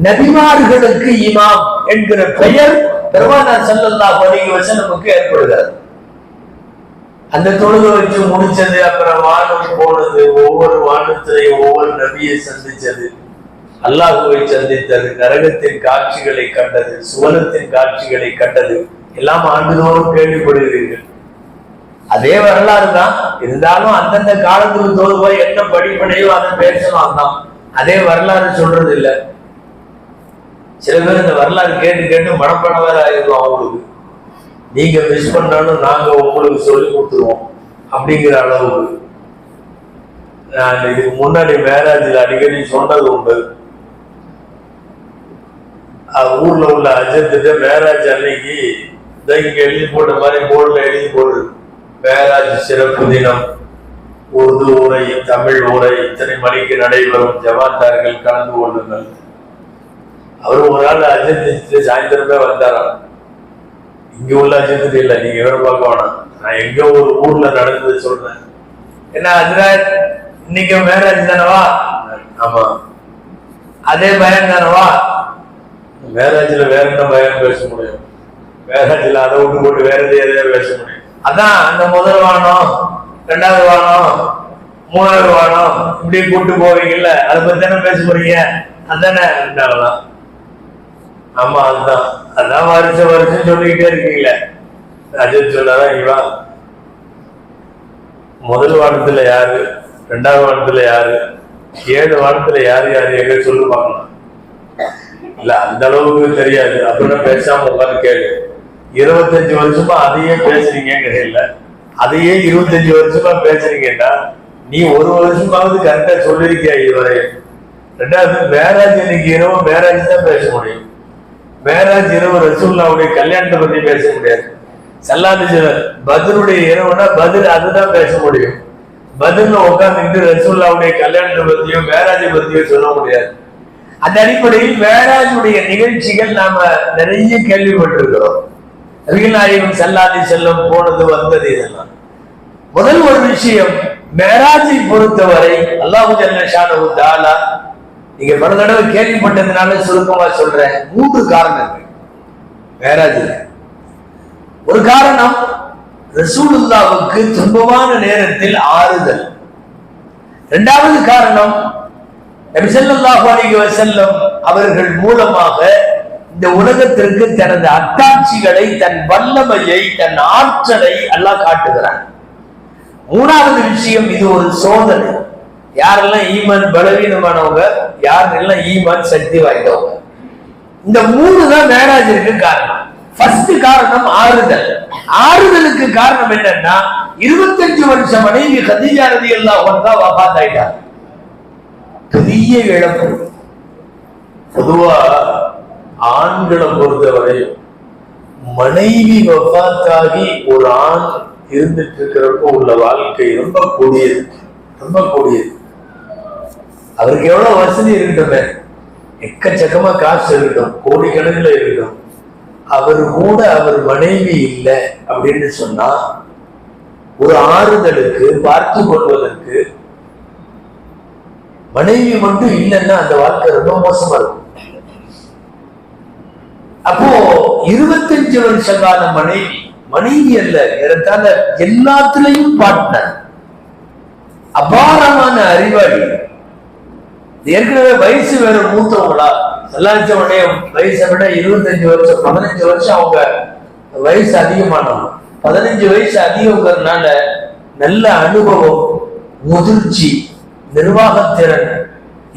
நபிமார்களுக்கு இமாம் என்கிற பெயர் பெருமானார் ஸல்லல்லாஹு அலைஹி வஸல்லமுக்கு ஏற்படுகிறது. அந்த தொழுகை வச்சு முடிச்சது, அப்புறம் வானம் போனது, ஒவ்வொரு வானத்திலையும் ஒவ்வொரு நபியை சந்திச்சது, அல்லாஹுவை சந்தித்தது, நரகத்தின் காட்சிகளை கண்டது, சுவனத்தின் காட்சிகளை கண்டது, எல்லாம் ஆண்டுதோறும் கேள்விப்படுகிறீர்கள். அதே வரலாறு தான். இருந்தாலும் அந்தந்த காலத்துக்கு தோதுவா என்ன படிப்படையோ அதை பேசலாம் தான். அதே வரலாறு சொல்றது இல்லை. சில பேர் இந்த வரலாறு கேட்டு கேட்டு மனப்படம் வேற ஆயிருக்கும் அவங்களுக்கு. நீங்க மிஸ் பண்ணாலும் நாங்க உங்களுக்கு சொல்லி கொடுத்துருவோம் அப்படிங்கிற அளவுக்கு. நான் இதுக்கு முன்னாடி மேராஜில் அடிக்கடி சொன்னது உண்டு. ஊர்ல உள்ள அஜத்திட்ட மேராஜ் அன்னைக்கு இங்க எழுதி போட்ட மாதிரி போர்டுல எழுதி போடுது, மேராஜ் சிறப்பு தினம், உருது உரை, தமிழ் உரை இத்தனை மணிக்கு நடைபெறும், ஜமாத்தார்கள் கலந்து கொள்ளுங்கள். அவரு ஒரு நாள் அஜத்திட்டு சாயந்தரமே வந்தாராம். இங்க உள்ள அஜத்திட்டு இல்லை, நீங்க வேற பார்க்க வேணாம், நான் எங்க ஒரு ஊர்ல நடந்தது சொல்றேன். என்ன அஜராஜ் இன்னைக்கு மேராஜ் தானவா? ஆமா. அதே பயம் தானவா? மேராஜ்ல வேற என்ன பயம் பேச முடியும்? மேராஜ்ல அதை விட்டு போட்டு வேற எதையா பேச முடியும்? அதான் அந்த முதல் வானம், ரெண்டாவது வானம், மூணாவது வானம் இப்படி கூட்டு போவீங்கல்ல, அதை பத்தி தானே பேச போறீங்க. அதானே இருந்தாங்களாம். ஆமா, அதுதான். அதான் வருஷம் வருஷம் சொல்லிக்கிட்டே இருக்கீங்களே. அஜித் சொன்னாதான் இவா முதல் வானத்துல யாரு, ரெண்டாவது வானத்துல யாரு, 7 வானத்துல யாரு யாரு எங்க சொல்லு பார்க்கலாம். இல்ல அந்த அளவுக்கு தெரியாது அப்படின்னா பேசாம உட்காந்து கேளு. 25 வருஷமா அதையே பேசுறீங்க இல்ல, அதையே 25 வருஷமா பேசுறீங்கன்னா நீ ஒரு வருஷமாவது கரெக்டா சொல்லிருக்கியா இதுவரை? ரெண்டாவது மேராஜ் இன்னைக்கு இரவு மேராஜ் தான் பேச முடியும். மேராஜ் இரவு ரசூலுல்லாஹ்வுடைய கல்யாணத்தை பத்தி பேச முடியாது. ஸல்லல்லாஹு பத்ருடைய இரவுனா பத்ர் அதுதான் பேச முடியும். பத்ர்ல உட்கார்ந்துட்டு ரசூலுல்லாஹ்வுடைய கல்யாணத்தை பத்தியோ மேராஜை பத்தியோ சொல்ல முடியாது. அந்த அடிப்படையில் மேராஜுடைய நிகழ்ச்சிகள் நாம நிறைய கேள்விப்பட்டிருக்கிறோம். நபிகள் நாயகம் ஸல்லல்லாஹு அலைஹி வஸல்லம் போனது வந்தது இதெல்லாம். முதல் ஒரு விஷயம், மேராஜை பொறுத்தவரை அல்லாஹ் ஜல்ல ஷானஹு தஆலா, நீங்க பல தடவை கேள்விப்பட்டதுனால சுருக்கமா சொல்றேன், 3 காரணங்கள் மேராஜில். ஒரு காரணம் ரசூலுல்லாஹ்வுக்கு துன்பமான நேரத்தில் ஆறுதல். இரண்டாவது காரணம், நபி ஸல்லல்லாஹு அலைஹி வஸல்லம் அவர்கள் மூலமாக இந்த உலகத்திற்கு தனது அத்தாட்சிகளை, தன் வல்லமையை, தன் ஆற்றலை அல்லாஹ் காட்டுகிறான். மூணாவது விஷயம், இது ஒரு சோதனை. யாரெல்லாம் ஈமான் பலவீனமானவங்க, யாரெல்லாம் ஈமான் சக்தி வாய்ந்தவங்க, இந்த 3 தான் மேராஜிற்கு காரணம். ஃபர்ஸ்ட் காரணம் ஆறுதல். ஆறுதலுக்கு காரணம் என்னன்னா, 25 வருஷம் மனைவி கதீஜா ரலியல்லாஹு அன்ஹா வஃபாத் ஆயிட்டாங்க. பெரிய இழப்பு. பொதுவா ஆண்களை பொறுத்தவரை மனைவி வஃபாத்தாகி ஒரு ஆண் இருந்துட்டு இருக்கிறப்போ உள்ள வாழ்க்கை ரொம்ப கூடியது, ரொம்ப கூடியது. அவருக்கு எவ்வளவு வசதி இருக்கட்டுமே, எக்கச்சக்கமா காசு இருக்கட்டும், கோடிக்கணக்கில் இருக்கட்டும், அவர் கூட அவர் மனைவி இல்லை அப்படின்னு சொன்னா ஒரு ஆறுதலுக்கு, பார்த்து கொள்வதற்கு மனைவி மட்டும் இல்லைன்னா அந்த வாழ்க்கை ரொம்ப மோசமா இருக்கும். அப்போ 25 வருஷ கால மனைவி அல்ல, ஏறத்தாழ எல்லாத்திலையும் பார்ட்னர், அபாரமான அறிவாளி. ஏற்கனவே வயசு வேற மூத்தவங்களா, எல்லாச்சோடைய வயசை விட 25 வருஷம் 15 வருஷம் அவங்க வயசு அதிகமானவங்க. 15 வயசு அதிகங்கிறதுனால நல்ல அனுபவம், முதிர்ச்சி, நிர்வாகத்திறன்,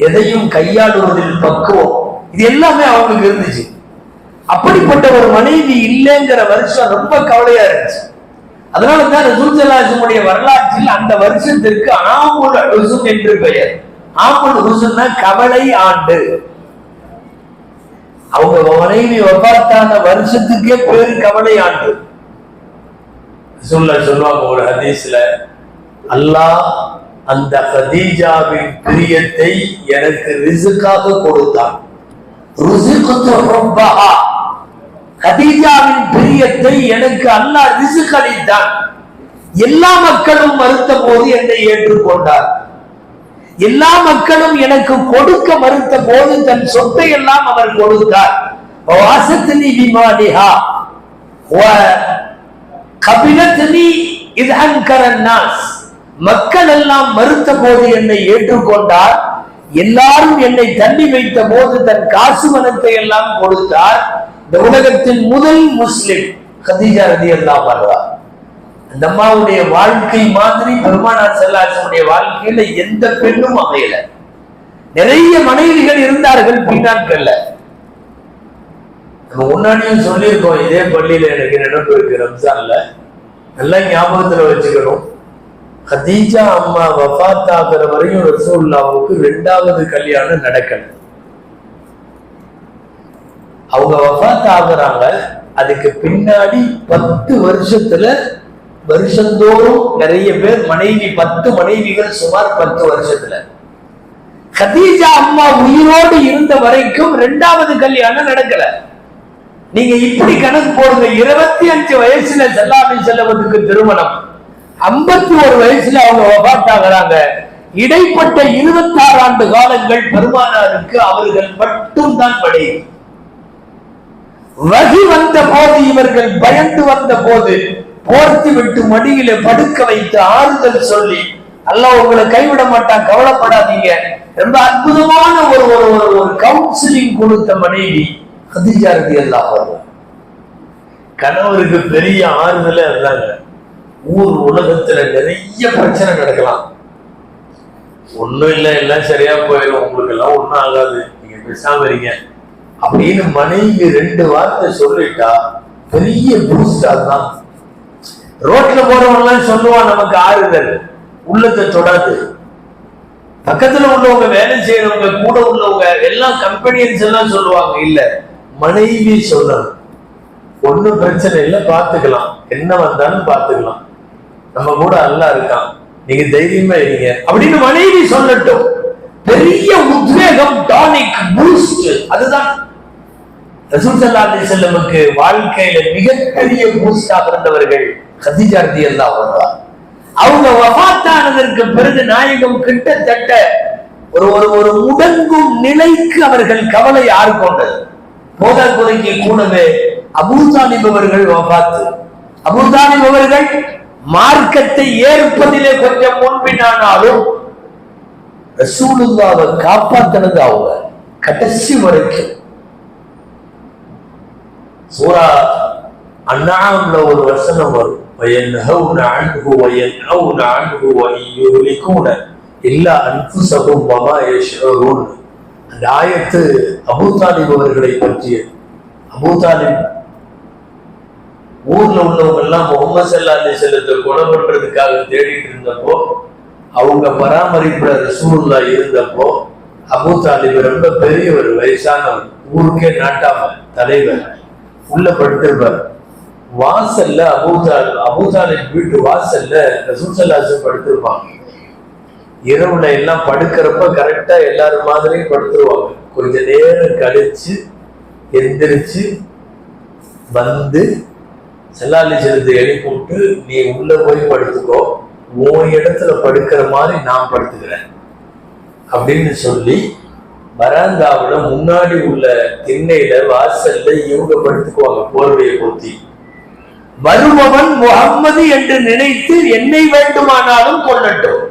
எதையும் கையாளுவதில் பக்குவம், இது எல்லாமே அவங்களுக்கு இருந்துச்சு. அப்படிப்பட்ட ஒரு மனைவி இல்லைங்கிற வருஷம் ரொம்ப கவலையா இருந்துச்சு. அதனாலதான் ரசூல் ஸல்லல்லாஹு அலைஹி வஸல்லம் வரலாற்றில் அந்த வருஷத்திற்கு ஆமுல் ஹுஸ்ன் என்று பெயர். ஆமுல் ஹுஸ்ன்னா கவலை ஆண்டு. அவங்க மனைவி வஃபாத்தான வருஷத்துக்கே பேரு கவலை ஆண்டு. சொல்லுவாங்க ஒரு ஹதீஸ்ல, அல்லாஹ் அந்த கதீஜாவின் பிரியத்தை எனக்கு ரிஸ்காக கொடுத்தான். கதீஜாவின் பிரியத்தை எனக்கு அல்லாஹ் ரிஸ்க் அளித்தான். எல்லா மக்களும் மறுத்த போது என்னை ஏற்றுக்கொண்டார். எல்லா மக்களும் எனக்கு கொடுக்க மறுத்த போது தன் சொத்தை எல்லாம் அவர் கொடுத்தார். மக்கள் எல்லாம் மறுத்த போது என்னை ஏற்றுக்கொண்டார். எல்லாரும் என்னை தள்ளி வைத்த போது தன் காசு பணத்தை எல்லாம் கொடுத்தார். இந்த உலகத்தின் முதல் முஸ்லிம் கதீஜா ரலியல்லாஹு அன்ஹா. அந்த அம்மாவுடைய வாழ்க்கை மாதிரி பெருமானார் ஸல்லல்லாஹு அலைஹி வஸல்லம் வாழ்க்கையில எந்த பெண்ணும் அமையல. நிறைய மனைவிகள் இருந்தார்கள் பின்னாட்கள்ல. நம்ம முன்னாடியும் சொல்லியிருக்கோம், இதே பள்ளியில எனக்கு நினைப்பு இருக்கு, ரம்ஜான்ல நல்லா ஞாபகத்துல வச்சுக்கணும். கதீஜா அம்மா வஃபாத் ஆகிற வரையும் ரசூலுல்லாஹ்வுக்கு 2வது கல்யாணம் நடக்கல. அவங்க வஃபாத் ஆகுறாங்க, அதுக்கு பின்னாடி 10 வருஷத்துல வருஷந்தோறும் நிறைய பேர் மனைவி, 10 மனைவிகள் சுமார் 10 வருஷத்துல. கதீஜா அம்மா உயிரோடு இருந்த வரைக்கும் 2வது கல்யாணம் நடக்கல. நீங்க இப்படி கணக்கு போடுங்க, 25 வயசுல ஸல்லல்லாஹு அலைஹி வஸல்லமுக்கு திருமணம், 51 வயசுல அவங்க வஃபாத் ஆகுறாங்க. இடைப்பட்ட 26 ஆண்டு காலங்கள் பெருமானாருக்கு அவர்கள் மட்டும்தான் மனைவி. வகி வந்த போது இவர்கள் பயந்து வந்த போது போர்த்தி விட்டு மடியில படுக்க வைத்து ஆறுதல் சொல்லி, அல்லாஹ் உங்களை கைவிட மாட்டான், கவலைப்படாதீங்க, ரொம்ப அற்புதமான ஒரு கவுன்சிலிங் கொடுத்த மனைவி கதீஜா ரலியல்லாஹு அன்ஹா. கணவருக்கு பெரிய ஆறுதலே இருந்தாங்க. ஊர் உலகத்துல நிறைய பிரச்சனை நடக்கலாம், ஒண்ணும் இல்லை, எல்லாம் சரியா போயிடும், உங்களுக்கு எல்லாம் ஒண்ணும் ஆகாது, நீங்க பேசாம இருங்க அப்படின்னு மனைவி 2 வார்த்தை சொல்லிட்டா பெரிய பூஸ்ட். அதுதான் ரோட்ல போறவங்க சொல்லுவான், நமக்கு ஆறுதல், உள்ளத்தை தொடாது. பக்கத்துல உள்ளவங்க, வேலை செய்யறவங்க, கூட உள்ளவங்க எல்லாம் கம்பெனியன்ஸ் எல்லாம் சொல்லுவாங்க, இல்ல மனைவி சொல்லணும், ஒண்ணும் பிரச்சனை இல்லை, பாத்துக்கலாம், என்ன வந்தாலும் பாத்துக்கலாம், நம்ம கூட அல்லாஹ் இருக்கான், நீங்க தைரியமா இருங்க அப்படின்னு மனைவி சொல்லட்டும். பெரிய உத்வேகம், டானிக், பூஸ்ட். அதுதான் ரசூல் ஸல்லல்லாஹு அலைஹி வஸல்லமுக்கு வாழ்க்கையில மிகப்பெரிய பூஸ்டாக இருந்தவர்கள் கதீஜா ரலியல்லாஹு அன்ஹா. அவங்க வஃபாத் ஆனதற்கு பிறகு நாயகம் கிட்டத்தட்ட ஒரு முடங்கும் நிலைக்கு அவர்கள் கவலை ஆட்கொண்டது. போதாக்குறைக்கு கூடவே அபூ தாலிப் அவர்கள் வஃபாத். அபூ தாலிப் அவர்கள் மார்க்கத்தை ஏற்பதிலே கொஞ்சம் முன்பினானாலும் ரசூலுல்லாஹ்வை காப்பாத்தினது அவங்க கடைசி வரைக்கும். சூரா அன்ஆம்ல ஒரு வசனம் வரும், வயன்ஹவுன அன்ஹு வயன்ஹவுன அன்ஹு வயுஹ்லிகூன இல்லா அன்ஃபுஸஹும் வமா யஷ்உரூன். அந்த ஆயத்து அபூ தாலிப் அவர்களை பற்றிய. அபூ தாலிப் ஊர்ல உள்ளவங்க எல்லாம் முஹம்மது ஸல்லல்லாஹு அலைஹி வஸல்லத்தை கொலை பண்றதுக்காக தேடிட்டு இருந்தப்போ, அவங்க பராமரிப்புல ரசூலுல்லாஹ் இருந்தப்போ, அபூ தாலிப் ரொம்ப பெரிய ஒரு வயசானவர், ஊருக்கே நாட்டாம தலைவர், உள்ள படுத்திருப்பார். வாசல்ல அபூ தாலிப் வீட்டு வாசல்ல ரசூல் ஸல்லல்லாஹு அலைஹி வஸல்லம் படுத்திருப்பாங்க. இரவுல எல்லாம் படுக்கிறப்ப கரெக்டா எல்லாரும் மாதிரியும் படுத்துருவாங்க. கொஞ்ச நேரம் கழிச்சு எந்திரிச்சு வந்து ஸல்லல்லாஹு அலைஹி வஸல்லத்தை எழுப்பி விட்டு, நீ உள்ள போய் படுத்துக்கோ, உன் இடத்துல படுக்கிற மாதிரி நான் படுத்துக்கிறேன் அப்படின்னு சொல்லி வராந்தாவுல முன்னாடி உள்ள திண்ணையில வாசல்ல இவங்க படுத்துக்குவாங்க போர்வையை பொத்தி. வருபவன் முகம்மது என்று நினைத்து என்னை வேண்டுமானாலும் கொள்ளட்டும்,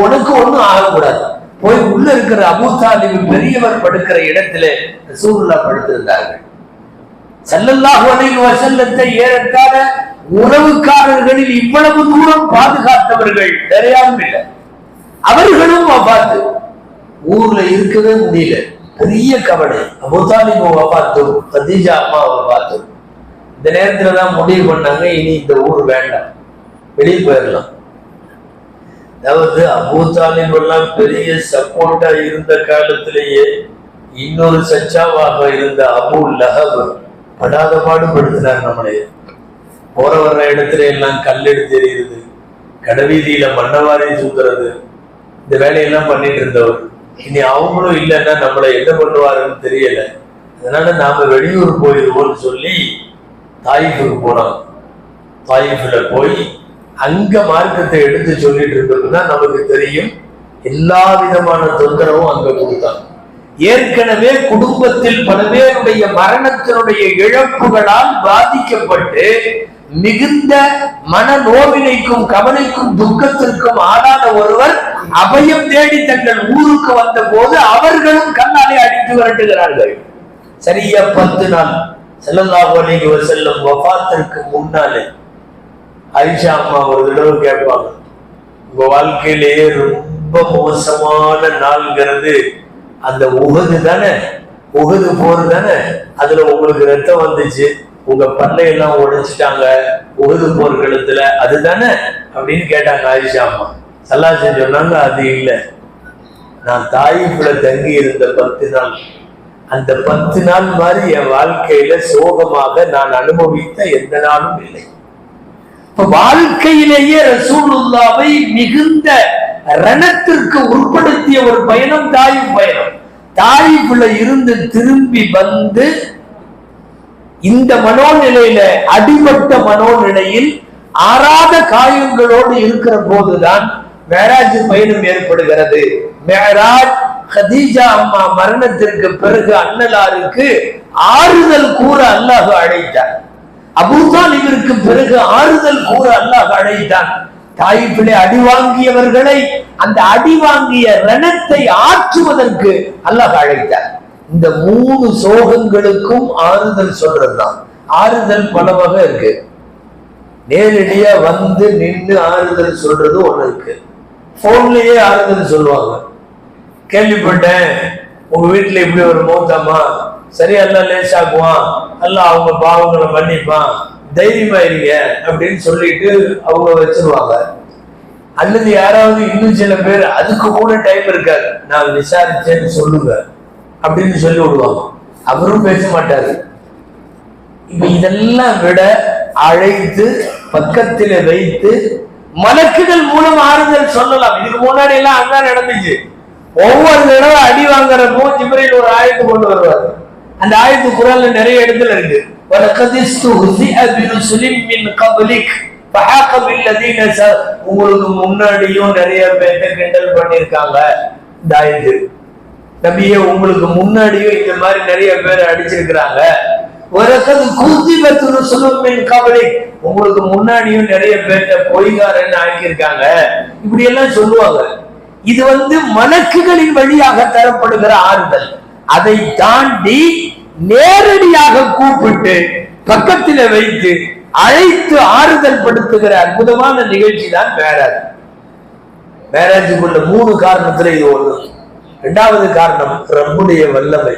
உனக்கு ஒண்ணும் ஆகக்கூடாது. போய் உள்ள இருக்கிற அபூ தாலிப் பெரியவர் படுக்கிற இடத்துல ரசூலுல்லாஹ் படுத்திருந்தார்கள். ஸல்லல்லாஹு அலைஹி வஸல்லத்தை ஏறத்தாழ உறவுக்காரர்களில் இவ்வளவு தூரம் பாதுகாத்தவர்கள் வேற யாரும் இல்லை. அவர்களும் வஃபாத், ஊர்ல இருக்கவே முடியல, பெரிய கவலை. அபூ தாலிப் வஃபாத், கதீஜா அம்மா வஃபாத். இந்த நேரத்துலதான் முடிவு பண்ணாங்க, இனி இந்த ஊர் வேண்டாம், வெளியே போயிடலாம். அதாவது அபூ தாலிப் எல்லாம் பெரிய சப்போர்ட்டா இருந்த காலத்திலேயே இன்னொரு சச்சாவாக இருந்த அபூ லஹப் படாத பாடுபடுத்தினார் நம்மளே. போற வர்ற இடத்துல எல்லாம் கல்லெடுத்து எறிகிறது, கடைவீதியில மண்ணவாரி சுத்துறது, இந்த வேலையெல்லாம் பண்ணிட்டு இருந்தவர். இனி அவங்களும் இல்லைன்னா நம்மளை என்ன பண்ணுவாருன்னு தெரியல. அதனால நாம வெளியூர் போயிடுவோம்னு சொல்லி தாயிஃபுக்கு போனோம். தாயிஃப்ல போய் அங்க மார்க்கத்தை எடுத்து சொல்லிட்டு இருந்ததுன்னா நமக்கு தெரியும், எல்லா விதமான தொந்தரவும் அங்க கொடுத்தாங்க. ஏற்கனவே குடும்பத்தில் பல பேருடைய மரணத்தினுடைய இழப்புகளால் பாதிக்கப்பட்டு மிகுந்த மன நோவினைக்கும் கவலைக்கும் துக்கத்திற்கும் ஆளான ஒருவர் அபயம் தேடி தங்கள் ஊருக்கு வந்த போது அவர்களும் கண்ணாலே அடித்து விரட்டுகிறார்கள். சரியா 10 நாள் ஸல்லல்லாஹு அலைஹி வஸல்லம் வஃபாத்திற்கு முன்னாலே ஆயிஷா அம்மா ஒரு தடவை கேட்பாங்க, உங்க வாழ்க்கையிலேயே ரொம்ப மோசமான நாள்ங்கிறது அந்த உஹது தானே, உஹது போர் தானே, அதுல உங்களுக்கு ரத்தம் வந்துச்சு, உங்க பல்லையெல்லாம் உடைச்சிட்டாங்க உஹது போர்க்களத்துல, அதுதானே அப்படின்னு கேட்டாங்க ஆயிஷா அம்மா. ஸல்லல்லாஹு அலைஹி சொன்னாங்க, அது இல்லை, நான் தாயிஃப்ல தங்கி இருந்த 10 நாள், அந்த 10 நாள் மாதிரி என் வாழ்க்கையில சோகமாக நான் அனுபவித்த எந்த நாளும் இல்லை. வாழ்க்கையிலேயே ரசூலுல்லாவை மிகுந்த ரணத்திற்கு உட்படுத்திய ஒரு பயணம் தாயிஃப் பயணம். தாயிஃப்ல இருந்து திரும்பி வந்து இந்த மனோநிலையில, அடிபட்ட மனோநிலையில் ஆறாத காயங்களோடு இருக்கிற போதுதான் மேராஜ் பயணம் ஏற்படுகிறது. மேராஜ் கதீஜா அம்மா மரணத்திற்கு பிறகு அன்னலாருக்கு ஆறுதல் கூற அல்லாஹ் அழைத்தார். அபூ தாலிபிற்கு பிறகு ஆறுதல் கூற அல்லாஹ் அழைத்தான். தாயிஃபிலே அடி வாங்கியவர்களை அந்த அடி வாங்கிய ரணத்தை ஆற்றுவதற்கு அல்லாஹ் அழைத்தார். இந்த 3 சோகங்களுக்கும் ஆறுதல் சொல்றதுதான். ஆறுதல் பல வகை இருக்கு. நேரடியா வந்து நின்று ஆறுதல் சொல்றது ஒண்ணு இருக்கு, போன்லயே ஆறுதல் சொல்லுவாங்க. கேள்விப்பட்டேன் உங்க வீட்டுல இப்படி ஒரு மௌத்தம்மா, சரி அல்லாஹ் லேசாக்குவான், அல்லாஹ் அவங்க பாவங்களை மன்னிப்பான், தைரியமா இருங்க அப்படின்னு சொல்லிட்டு அவங்க வச்சிருவாங்க. அல்லது யாராவது இன்னும் சில பேர் அதுக்கு கூட டைம் இருக்காது, நான் விசாரிச்சேன்னு சொல்லுங்க அப்படின்னு சொல்லி விடுவாங்க, அவரும் பேச மாட்டாரு. இப்ப இதெல்லாம் விட அழைத்து பக்கத்தில வைத்து மலக்குகள் மூலம் ஆறுதல் சொல்லலாம். இதுக்கு முன்னாடி எல்லாம் அதான் நடந்துச்சு. ஒவ்வொரு தடவை அடி வாங்குறப்போ ஜிப்ரீல் ஒரு ஆயத்து கொண்டு வருவார். அந்த ஆயத்து குர்ஆன்ல நிறைய இடத்துல இருக்கு. உங்களுக்கு முன்னாடியும் நிறைய பேரை கிண்டல் பண்ணிருக்காங்க. இந்த ஆயத்து நபியே, உங்களுக்கு முன்னாடியும் இந்த மாதிரி நிறைய பேர் அடிச்சிருக்கிறாங்க. உங்களுக்கு முன்னாடியும் நிறைய பேர்த்த பொய்காரன்னு ஆக்கியிருக்காங்க. இப்படி எல்லாம் சொல்லுவாங்க. இது மலக்குகளின் வழியாக தரப்படுகிற ஆறுதல். அதை தாண்டி நேரடியாக கூப்பிட்டு பக்கத்தில வைத்து அழைத்து ஆறுதல் படுத்துகிற அற்புதமான நிகழ்ச்சி தான் மேராஜ். மேராஜுக்குள்ள 3 காரணத்துல இது ஒண்ணு. 2வது காரணம் ரப்புடைய வல்லமை.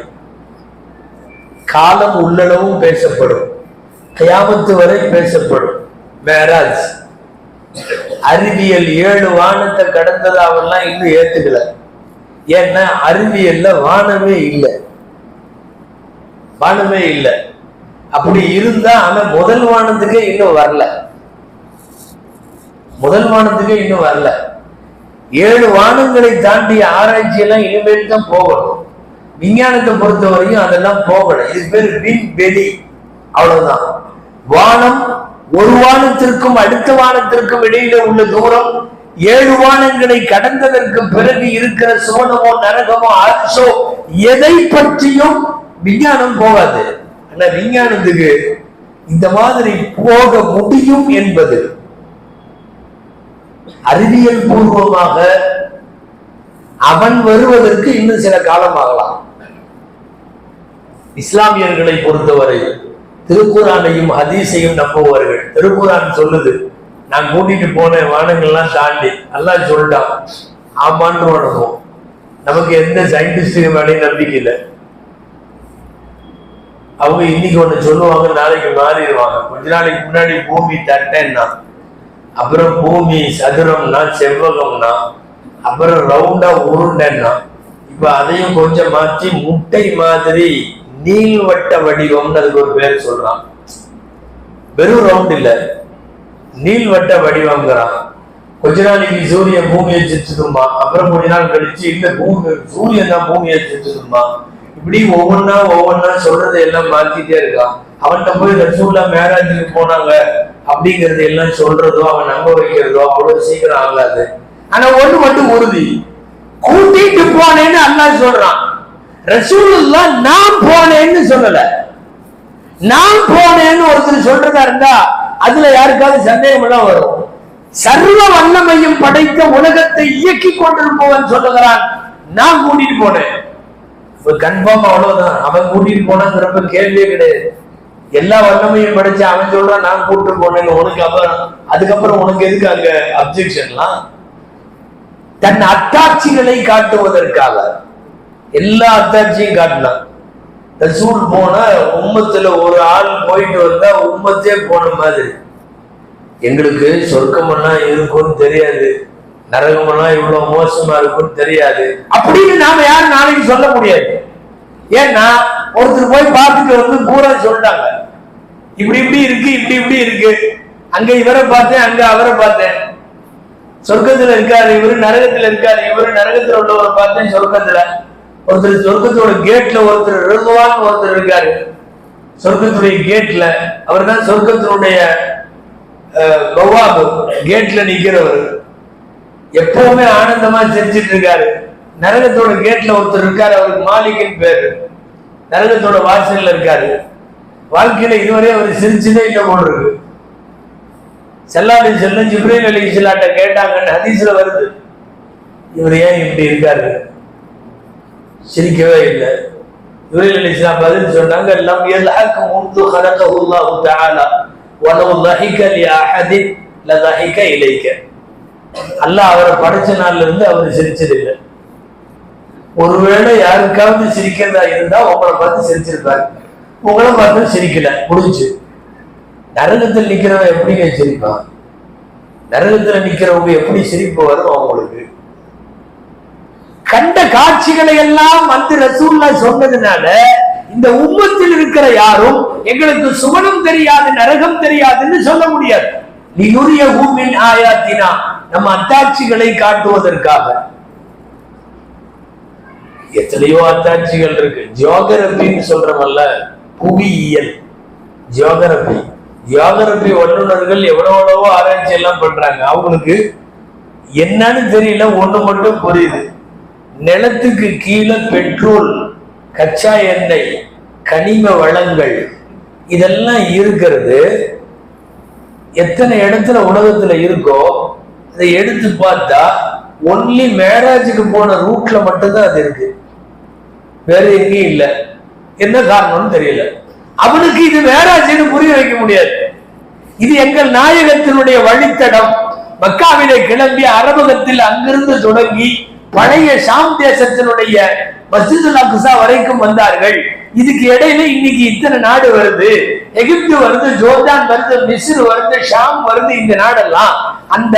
காலம் உள்ளளவும் பேசப்படும், கியாமத்து வரை பேசப்படும். மேராஜ் அறிவியல் 7 வானத்தை கடந்ததாவெல்லாம் இன்னும் ஏத்துக்கல. ஏன்னா அறிவியல்ல வானமே இல்லை, வானமே இல்லை. அப்படி இருந்தா ஆனா முதல் வானத்துக்கே இன்னும் வரல, முதல் வானத்துக்கே இன்னும் வரல. 7 வானங்களை தாண்டிய ஆராய்ச்சி எல்லாம் இனிமேல் தான் போகணும். விஞ்ஞானத்தை பொறுத்த வரையும் அதெல்லாம் போகணும். இது பேரு விண்வெளி, அவ்வளவுதான். வானம் ஒரு வானத்திற்கும் அடுத்த வானத்திற்கும் இடையில உள்ள தூரம் 7 வானங்களை கடந்ததற்கு பிறகு இருக்கிற சோனமோ நரகமோ அரசோ எதை பற்றியும் விஞ்ஞானம் போகாது. ஆனா விஞ்ஞானத்துக்கு இந்த மாதிரி போக முடியும் என்பது அறிவியல் பூர்வமாக அவன் வருவதற்கு இன்னும் சில காலம் ஆகலாம். இஸ்லாமியர்களை பொறுத்தவரை திருக்குரானையும் ஹதீஸையும் நம்புவார்கள். திருக்குரான் சொல்லுது, நான் கூட்டிட்டு போன வானங்கள்லாம் தாண்டி அல்லாஹ் சொல்லிட்டான், ஆமான்னு வணங்கும். நமக்கு எந்த சயின்டிஸ்டுக்கு மேலேயும் நம்பிக்கை இல்லை. அவங்க இன்னைக்கு ஒண்ணு சொல்லுவாங்க, நாளைக்கு மாறிடுவாங்க. கொஞ்ச நாளைக்கு முன்னாடி பூமி தட்டைன்னா, அப்புறம் பூமி சதுரம்னா, செவ்வகம்னா, அப்புறம் ரவுண்டா உருண்டைன்னா, இப்ப அதையும் கொஞ்சம் மாற்றி முட்டை மாதிரி நீள்வட்ட வடிவம்னு அதுக்கு ஒரு பேர் சொல்றான். வெறும் ரவுண்ட் இல்ல, நீள்வட்ட வடிவம்ங்கிறான். கொஞ்ச நாளைக்கு சூரியன் பூமியை சுற்றுதுமா, அப்புறம் கொஞ்ச நாள் கழிச்சு இல்ல பூமி சூரியன் தான் பூமியை சுற்றுதுமா. இப்படி ஒவ்வொன்னா சொல்றதை எல்லாம் மாத்திட்டே இருக்கான். அவன்கிட்ட போய் ரசூல்லா மேராஜுக்கு போனாங்க அப்படிங்கறது எல்லாம் சொல்றதோ அவன் நம்ப வைக்கிறதோ அவ்வளவு சீக்கிரம் ஆகாது. ஆனா ஒண்ணு மட்டும் உறுதி, கூட்டிட்டு போனேன்னு அல்லாஹ் சொல்றான். ரசூலுல்லா நான் போனேன்னு சொல்லல. நான் போனேன்னு ஒருத்தர் சொல்றதா இருந்தா அதுல யாருக்காவது சந்தேகம் எல்லாம் வரும். சர்வ வல்லமையும் படைத்த உலகத்தை இயக்கி கொண்டிருப்பவன் சொல்லுகிறான், நான் கூட்டிட்டு போனேன். கன்ஃபார்ம் அவ்வளவுதான். அவன் கூட்டிட்டு போனாங்கிறப்ப கேள்வியே கிடையாது. எல்லா வல்லமையும் படைச்சு அவன் சொல்றான் நான் கூட்டிட்டு போனேன்னு. உனக்கு அப்புறம் அதுக்கப்புறம் உனக்கு எதுக்கு அங்க அப்ஜெக்ஷன்லாம்? தன் அத்தாட்சிகளை காட்டுவதற்காக எல்லா அத்தாட்சியும் காட்டினான். ரசூல் போனா உம்மத்துல ஒரு ஆள் போயிட்டு வந்தா உம்மத்தே போன மாதிரி. எங்களுக்கு சொர்க்கமெல்லாம் இருக்கும்னு தெரியாது, நரகமெல்லாம் இவ்வளவு மோசமா இருக்கும்னு தெரியாது அப்படின்னு நாம யாரும் நாளைக்கு சொல்ல முடியாது. ஏன்னா ஒருத்தர் போய் பார்த்துட்டு வந்து பூரா சொல்லிட்டாங்க, இப்படி இப்படி இருக்கு, இப்படி இப்படி இருக்கு. அங்க இவரை பார்த்தேன், அங்க அவரை பார்த்தேன். சொர்க்கத்துல இருக்காரு இவரு, நரகத்துல இருக்காரு இவரு. நரகத்துல உள்ளவரை பார்த்தேன் சொர்க்கத்துல. ஒருத்தர் சொர்க்கத்தோட கேட்ல ஒருத்தர் ரிதுவான் ஒருத்தர் இருக்காரு சொர்க்கத்துடைய கேட்ல. அவர் தான் சொர்க்கத்தினுடைய கேட்ல நிக்கிறவர். எப்பவுமே ஆனந்தமா சிரிச்சிட்டு இருக்காரு. நரகத்தோட கேட்ல ஒருத்தர் இருக்காரு, அவருக்கு மாலிகின் பேரு. நரகத்தோட வாசல்ல இருக்காரு. வாழ்க்கையில இதுவரை அவர் சிரிச்சதே இல்லை போல இருக்கு. செல்லாடி செல்லும் ஜிப்ரீல் அலைஹிஸ்ஸலாட்ட கேட்டாங்கன்னு ஹதீஸ்ல வருது, இவர் ஏன் இப்படி இருக்காரு? சிரிக்கவே இல்லை. ஜிப்ரீல் அலைஹிஸ்ஸலாம் பதில் சொன்னாங்க, லம் யல்ஹக் முன்து خلقه الله تعالى ولو ضحك لاحد لضحك اليك. அல்லாஹ் அவரை படைச்ச நாள்ல இருந்து அவர் சிரிச்சதில்லை. ஒருவேளை யாருக்காவது சிரிக்கிறதா இருந்தா உங்களை பார்த்து சிரிச்சிருப்பாரு, உங்களை பார்த்து சிரிக்கல, முடிஞ்சு. நரகத்தில் நிக்கிறவன் எப்படிங்க சிரிப்பான்? நரகத்துல நிக்கிறவங்க எப்படி சிரிப்பு வரும் அவங்களுக்கு? கண்ட காட்சிகளை எல்லாம் வந்து ரசூல்லா சொன்னதுனால இந்த உம்மத்தில் இருக்கிற யாரும் எங்களுக்கு சுவனம் தெரியாது நரகம் தெரியாதுன்னு சொல்ல முடியாது. லினுரியஹு மின் ஆயாத்தினா, நம்ம அத்தாட்சிகளை காட்டுவதற்காக. எத்தனையோ அத்தாட்சிகள் இருக்கு. ஜியோகிராபின்னு சொல்றமல்ல, புவியியல், ஜியோகிராபி. ஜியோகிராபி வல்லுநர்கள் எவ்வளவோ ஆராய்ச்சி எல்லாம் பண்றாங்க. அவங்களுக்கு என்னன்னு தெரியல, ஒண்ணு மட்டும் புரியுது. நிலத்துக்கு கீழே பெட்ரோல், கச்சா எண்ணெய், கனிம வளங்கள் இதெல்லாம் இருக்கிறது. எத்தனை இடத்துல உலகத்துல இருக்கோ அதை எடுத்து பார்த்தா ஒன்லி மேராஜுக்கு போன ரூட்ல மட்டும்தான் அது இருக்கு, வேற எங்கேயும் இல்லை. என்ன காரணம்னு தெரியல. அவனுக்கு இது மேராஜ்னு புரிய வைக்க முடியாது. இது எங்கள் நாயகத்தினுடைய வழித்தடம். மக்காவிலே கிளம்பி அரபகத்தில் அங்கிருந்து தொடங்கி பழைய ஷாம் தேசத்தினுடைய மஸ்ஜிதுல் அக்ஸா வரைக்கும் வந்தார்கள். இதுக்கு இடையில இன்னைக்கு இத்தனை நாடு வருது, எகிப்து வருது, ஜோர்டான் வருது, மிஸ்ர் வருது, ஷாம் வருது. இந்த நாடெல்லாம் அந்த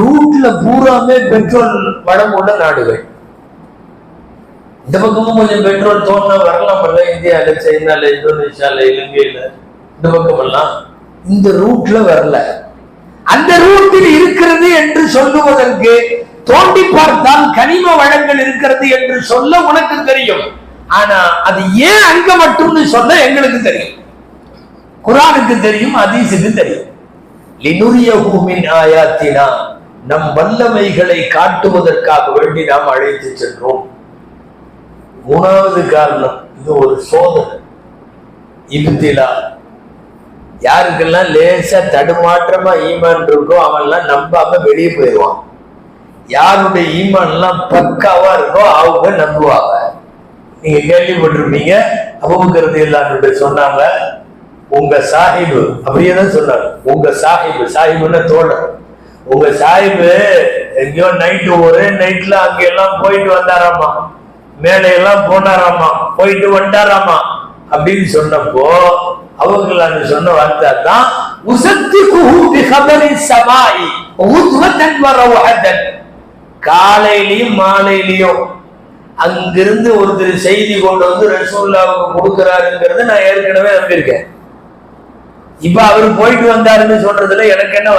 ரூட்ல பூராமே பெட்ரோல் வளம் உள்ள நாடுகள். இந்த பக்கமும் கொஞ்சம் பெட்ரோல் தோணுனா வரலாம், இந்தியால, சைனால, இந்தோனேஷியால, இலங்கையில, இந்த பக்கம் எல்லாம் இந்த ரூட்ல வரல. அந்த ரூட்டில் இருக்கிறது என்று சொல்லுவதற்கு தோண்டி பார்த்தால் கனிம வளங்கள் இருக்கிறது என்று சொல்ல உனக்கு தெரியும். ஆனா அது ஏன் அங்க மட்டும்னு சொல்ல எங்களுக்கு தெரியும், குர்ஆனுக்கு தெரியும், ஹதீஸுக்கு தெரியும். லினுரியஹு மின் ஆயாத்தினா, நம் வல்லமைகளை காட்டுவதற்காக வேண்டி நாம் அழைத்து சென்றோம். மூணாவது காரணம், இது ஒரு சோதனை, இப்திலா. யாருக்கெல்லாம் லேசா தடுமாற்றமா ஈமான் இருக்கோ அவன்லாம் நம்பாம வெளியே போயிடுவான். யாருடைய ஈமான் எல்லாம் பக்காவா இருக்கோ அவங்க நம்புவாங்க. நீங்க கேள்விப்பட்டிருப்பீங்க, அபூபக்கர் ரலியல்லாஹு அன்ஹு சொன்னாங்க, உங்க சாஹிபு, அப்படியே தான் சொன்னாங்க, உங்க சாஹிபுன்னா தோழர், உங்க சாஹிபு எங்கேயோ நைட்டு ஒரே நைட்ல அங்க எல்லாம் போயிட்டு வந்தாராமா, மேலே எல்லாம் போனாராமா, போயிட்டு வந்தாராமா அப்படின்னு சொன்னப்போ அவர்கள் சொன்ன வார்த்தை தான், காலையிலையும் மாலையிலையும் அங்கிருந்து ஒருத்தர் செய்தி கொண்டு வந்து ரசூலுல்லாஹ்வுக்கு கொடுக்கிறாருங்கிறத நான் ஏற்கனவே நம்பியிருக்கேன். இப்ப அவர் போயிட்டு வந்தாருன்னு சொல்றதுல எனக்கு என்ன,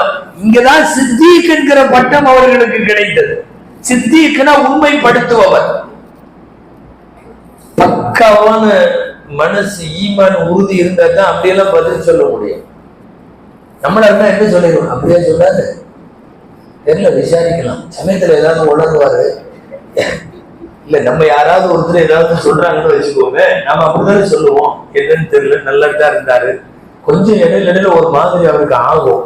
இங்கதான் சித்தீக் என்கிற பட்டம் அவர்களுக்கு கிடைத்தது. சித்தீக்னா உண்மைப்படுத்துபவர். பக்காவான மனசு ஈமான் உறுதி இருந்தா தான் அப்படியெல்லாம் பதில் சொல்ல முடியும். நம்மளா இருந்தா என்ன சொல்லிடுவோம், அப்படியே சொல்லாது தெரியல, விசாரிக்கலாம், சமயத்துல ஏதாவது உணர்வாரு. இல்ல நம்ம யாராவது ஒருத்தர் ஏதாவது சொல்றாங்கன்னு வச்சுக்கோங்க, நாம அப்படித்தானே சொல்லுவோம், என்னன்னு தெரியல, நல்லதா இருந்தாரு, கொஞ்சம் இடையில ஒரு மாதிரி அவருக்கு ஆகும்,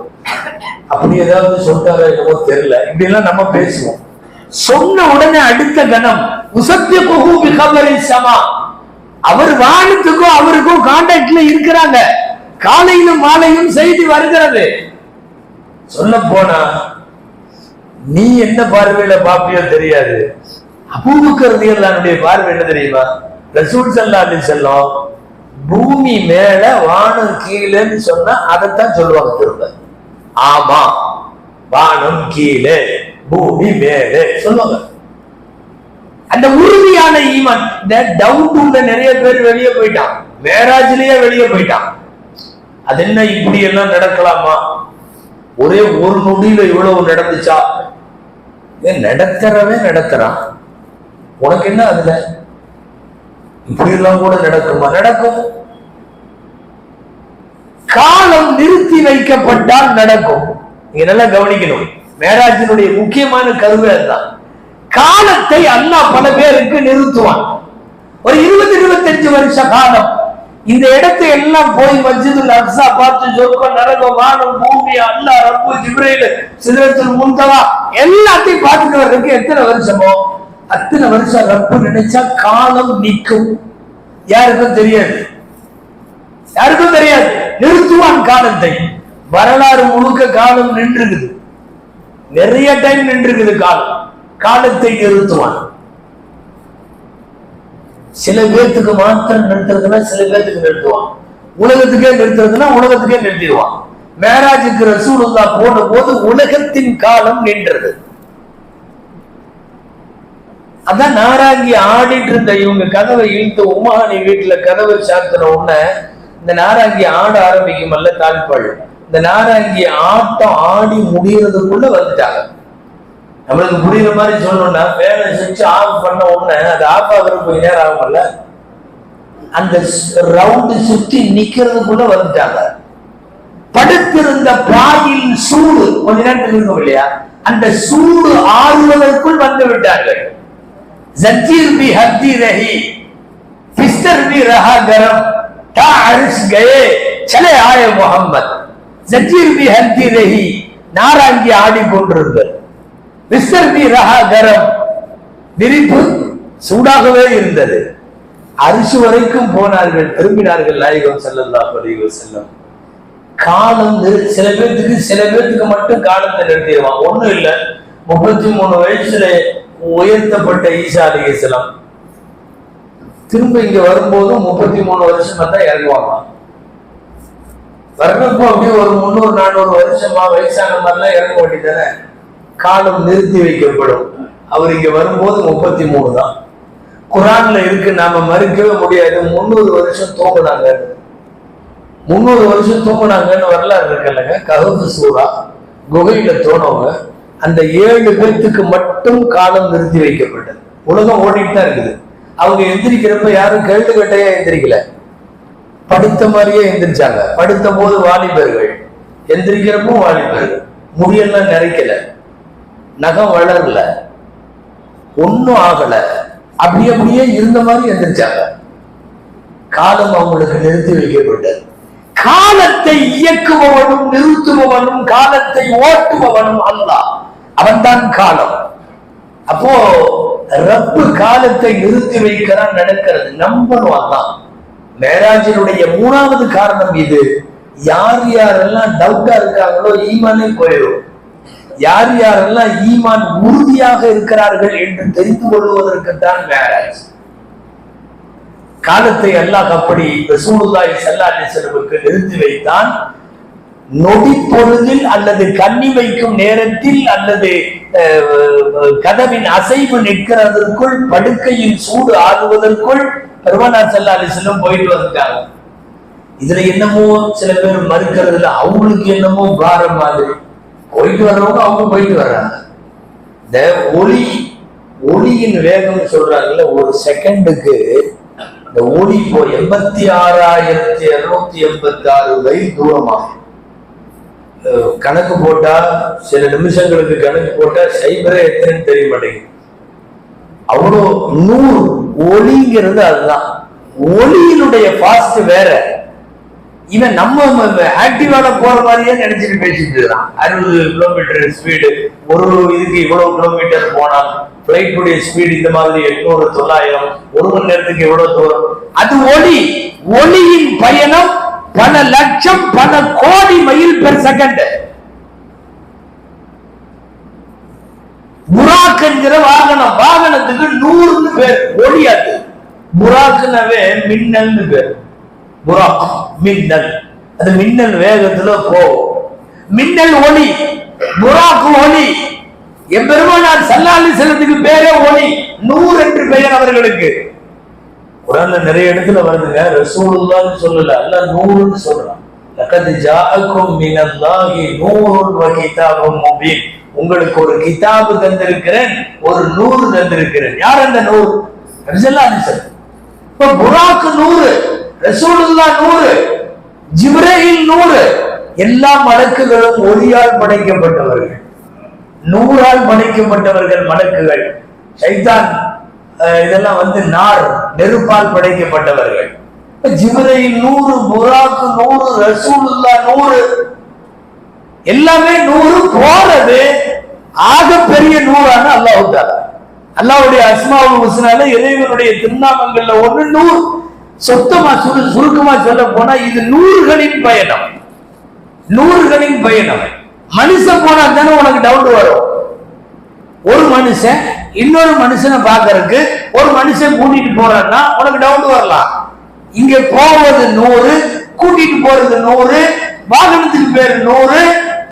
அப்படி ஏதாவது சொல்றாரோ என்னமோ தெரியல, இப்படி எல்லாம் நம்ம பேசுவோம். சொன்ன உடனே அடுத்த கணம் சமா, அவர் வானத்துக்கும் அவருக்கும் கான்டாக்ட்ல இருக்கிறாங்க, காலையிலும் மாலையும் செய்தி வருகிறது. சொல்ல போனா நீ என்ன பார்வையில பாப்பியோ தெரியாது, அபூபக்கர் ரலியல்லாஹு பார்வை என்ன தெரியுமா, ரசூல் ஸல்லல்லாஹு அலைஹி வஸல்லம் பூமி மேல வானம் கீழேன்னு சொன்னா அதைத்தான் சொல்லுவாங்க திரும்ப. ஆமா, வானம் கீழே பூமி மேலே சொல்லுவாங்க. அந்த உறுதியான ஈமான். இந்த டவுட் நிறைய பேர் வெளியே போயிட்டான், மேராஜ்லயே வெளியே போயிட்டான். அது என்ன இப்படி எல்லாம் நடக்கலாமா, ஒரே ஒரு நொடியில இவ்வளவு நடந்துச்சா, நடத்துறவே நடத்துறான், உனக்கு என்ன அதுல, இப்படி எல்லாம் கூட நடக்குமா, நடக்கும். காலம் நிறுத்தி வைக்கப்பட்டால் நடக்கும். நீங்க நல்லா கவனிக்கணும், மேராஜினுடைய முக்கியமான கருவே அதுதான். காலத்தை அல்லாஹ் பல பேருக்கு நிறுத்துவான். ஒரு 20-25 வருஷ காலம் இந்த இடத்தை எல்லாம் போய் மஸ்ஜிதுல் அக்ஸா பார்த்து சொர்க்கம் நரகம் வானம் பூமி அல்லாஹ் ரப்பு ஜிப்ரீல் சிதறத்துல் முன்தவா எல்லாத்தையும் பார்த்துட்டு வர்றதுக்கு எத்தனை வருஷமோ அத்தனை வருஷம் ரப்பு நினைச்சா காலம் நிற்கும். யாருக்கும் தெரியாது, யாருக்கும் தெரியாது. நிறுத்துவான் காலத்தை. வரலாறு முழுக்க காலம் நின்றுக்குது, நிறைய டைம் நின்றுக்குது காலம். காலத்தை நிறுத்துவான். சில பேர்த்துக்கு மாத்திரம் நிறுத்துறதுன்னா சில பேர்த்துக்கு நிறுத்துவான். உலகத்துக்கே நிறுத்துறதுன்னா உலகத்துக்கே நிறுத்திடுவான். மேராஜுக்கு ரசூலுல்லாஹ் போன போது உலகத்தின் காலம் நின்றது. அதான் நாராங்கி ஆடிட்டு இருந்த இவங்க கதவை இழுத்து உமானி வீட்டுல கதவை சாத்தின உடனே இந்த நாராங்கி ஆட ஆரம்பிக்குமல்ல தாழ்பாள், இந்த நாராங்கி ஆட்டம் ஆடி முடியறதுக்குள்ள வந்துட்டாங்க. நம்மளுக்கு புரியுற மாதிரி சொல்லணும்னா வேலை செஞ்சு ஆஃப் பண்ண உடனே அது ஆஃப் ஆகுறது கொஞ்ச நேரம் ஆகும்ல, அந்த ரவுண்டு சுத்தி நிக்கிறதுக்குள்ள வந்துட்டாங்க. படுத்திருந்த பாயில் சூடு கொஞ்ச நேரத்துக்கு இருக்கும் இல்லையா, அந்த சூடு ஆறுவதற்குள் வந்து விட்டார்கள். ஜஞ்சீர் பி ஹத்தி ரஹி பிஸ்தர் பி ரஹா கரம் தா அரிஷ் கயே சலே ஆய முஹம்மத். ஜஞ்சீர் பி ஹத்தி ரஹி நாராங்கி ஆடிக்கொண்டிருந்தார். பிஸ்தர் பி ரஹா கரம் விரிப்பு சூடாகவே இருந்தது. அரிசி வரைக்கும் போனார்கள், திரும்பினார்கள் நாயகம் ஸல்லல்லாஹு அலைஹி வஸல்லம். காலம் சில பேர்த்துக்கு மட்டும் காலத்தை நிறுத்திடுவான். ஒண்ணும் இல்லை, 33 வயசுல உயர்த்தப்பட்ட ஈசா அலைஹிஸ்ஸலாம் திரும்ப இங்க வரும்போது 33 வருஷமா தான் இறங்குவாங்க. வர்றப்போ அப்படியே ஒரு 300-400 வருஷமா வயசான மாதிரிலாம் இறங்க வேண்டியதானே. காலம் நிறுத்தி வைக்கப்படும். அவர் இங்க வரும்போது 33 தான். குரான்ல இருக்கு, நாம மறுக்கவே முடியாது. 300 வருஷம் தூங்குனாங்க, 300 வருஷம் தூங்குனாங்கன்னு வரலாறு இருக்குல்லங்க. கஹஃப் சூரா குகையில தோணவங்க அந்த 7 பேர்த்துக்கு மட்டும் காலம் நிறுத்தி வைக்கப்பட்டது. உலகம் ஓடிட்டு தான் இருக்குது. அவங்க எந்திரிக்கிறப்ப யாரும் கேள்வி கட்டையா எந்திரிக்கல, படுத்த மாதிரியே எந்திரிச்சாங்க. படுத்த போது வாலிபர்கள், எந்திரிக்கிறப்போ வாலிபர்கள். முடியெல்லாம் நிறைக்கல, நகம் வளரல, ஒன்னும் ஆகல. அப்படியே இருந்த மாதிரி எந்திரிச்சாங்க. காலம் அவங்களுக்கு நிறுத்தி வைக்கப்பட்டது. காலத்தை இயக்குபவனும் நிறுத்துபவனும் காலத்தை ஓட்டுபவனும் அல்லாஹ், அவன்தான் காலம். அப்போ ரப்பு காலத்தை நிறுத்தி வைக்கிறான், நடக்கிறது நம்பணும். அல்லாஹ் மேராஜினுடைய 3வது காரணம் இது. யார் யாரெல்லாம் டவுட்டா இருக்காங்களோ ஈமானே போயிடும். யார் யாரெல்லாம் ஈமான் உறுதியாக இருக்கிறார்கள் என்று தெரிந்து கொள்வதற்குத்தான் மேராஜ். காலத்தை அல்லாஹ் அப்படி ரசூலுல்லாஹி ஸல்லல்லாஹு அலைஹி வஸல்லம் நிறுத்தி வைத்தான். நொடி பொழுதில் அல்லது கண்ணி வைக்கும் நேரத்தில் அல்லது கதவின் அசைவு நிற்கிறதற்குள் படுக்கையின் சூடு ஆகுவதற்குள் பெருமானார் ஸல்லல்லாஹு அலைஹி வஸல்லம் போயிட்டு வந்துட்டாங்க. இதுல என்னமோ சில பேர் மறுக்கிறதுல அவங்களுக்கு என்னமோ பாரம் மாதிரி. போயிட்டு வர்றவங்க அவங்க போயிட்டு வர்றாங்க. இந்த ஒளியின் வேகம் சொல்றாங்கல்ல, ஒரு செகண்டுக்கு இந்த ஒளி போ 86,286 மைல் தூரமாகும். கணக்கு போட்டா சில நிமிஷங்களுக்கு கணக்கு போட்டா சைபரே எத்தனைன்னு தெரிய மாட்டேங்குது. அவ்வளோ 100 ஒளிங்கிறது அதுதான். ஒளியினுடைய ஃபாஸ்ட் வேற. இவன் நம்ம ஆக்டிவால போற மாதிரியே நினைச்சிட்டு பேசிட்டு இருக்கான். 60 கிலோமீட்டர் ஸ்பீடு, ஒரு இதுக்கு இவ்வளவு கிலோமீட்டர் போனால் பிளைட்டுடைய ஸ்பீடு இந்த மாதிரி 800, 900, 1 மணி நேரத்துக்கு எவ்வளவு தூரம். அது ஒளி. ஒளியின் பயணம் பல லட்சம் பல கோடி மைல் பெர் செகண்ட். புராக் என்கிற வாகனத்துக்கு 100 பேர். ஒளி அது. புராக்குனவே மின்னல் பேர். புராக் மின்னல். அது மின்னல் வேகத்துல போகும். மின்னல் ஒளி, புராக் ஒளி. எம்பெருமானார் ஸல்லல்லாஹு அலைஹி வஸல்லம் பேரே ஒளி. 100 என்று பெயர் அவர்களுக்கு. குர்ஆன்ல நிறைய இடத்துல வருதுங்க. ரசூலுல்லாஹ்னு சொல்லல, அல்லாஹ் நூறுன்னு சொல்றான். லகத் ஜாஅக்கும் மினல்லாஹி நூருன் வ கிதாபும் முபீன். உங்களுக்கு ஒரு கிதாபு தந்திருக்கிறேன், ஒரு நூறு தந்திருக்கிறேன். யார் அந்த நூறு? ஸல்லல்லாஹு அலைஹி வஸல்லம். இப்ப புராக் 100, ரசூலுல்லாஹ் 100, ஜிப்ரீல் 100. எல்லா மலக்குகளும் ஒளியால் படைக்கப்பட்டவர்கள், 100ஆல் படைக்கப்பட்டவர்கள் மலக்குகள். ஷைத்தான் இதெல்லாம் நார் நெருப்பால் படைக்கப்பட்டவர்கள். ஜிப்ரீல் 100, புராக் 100, ரசூலுல்லாஹ் 100. எல்லாமே 100 போறது. ஆக பெரிய 100ஆன அல்லாஹ் தஆலா. அல்லாஹ்வுடைய அஸ்மாஉல் ஹுஸ்னால இறைவனுடைய திருநாமங்கள்ல ஒன்று 100. சொத்தமா சுருக்கமா சொல்ல போனா இது 100களின் பயணம். 100களின் பயணம். மனுஷன் போனா தானே உனக்கு டவுட் வரும். ஒரு மனுஷன் இன்னொரு மனுஷனை பாக்குறதுக்கு ஒரு மனுஷன் கூட்டிட்டு போறான்னா உனக்கு டவுட் வரலாம். இங்க போவது 100, கூட்டிட்டு போறது 100, வாகனத்துக்கு பேரு 100,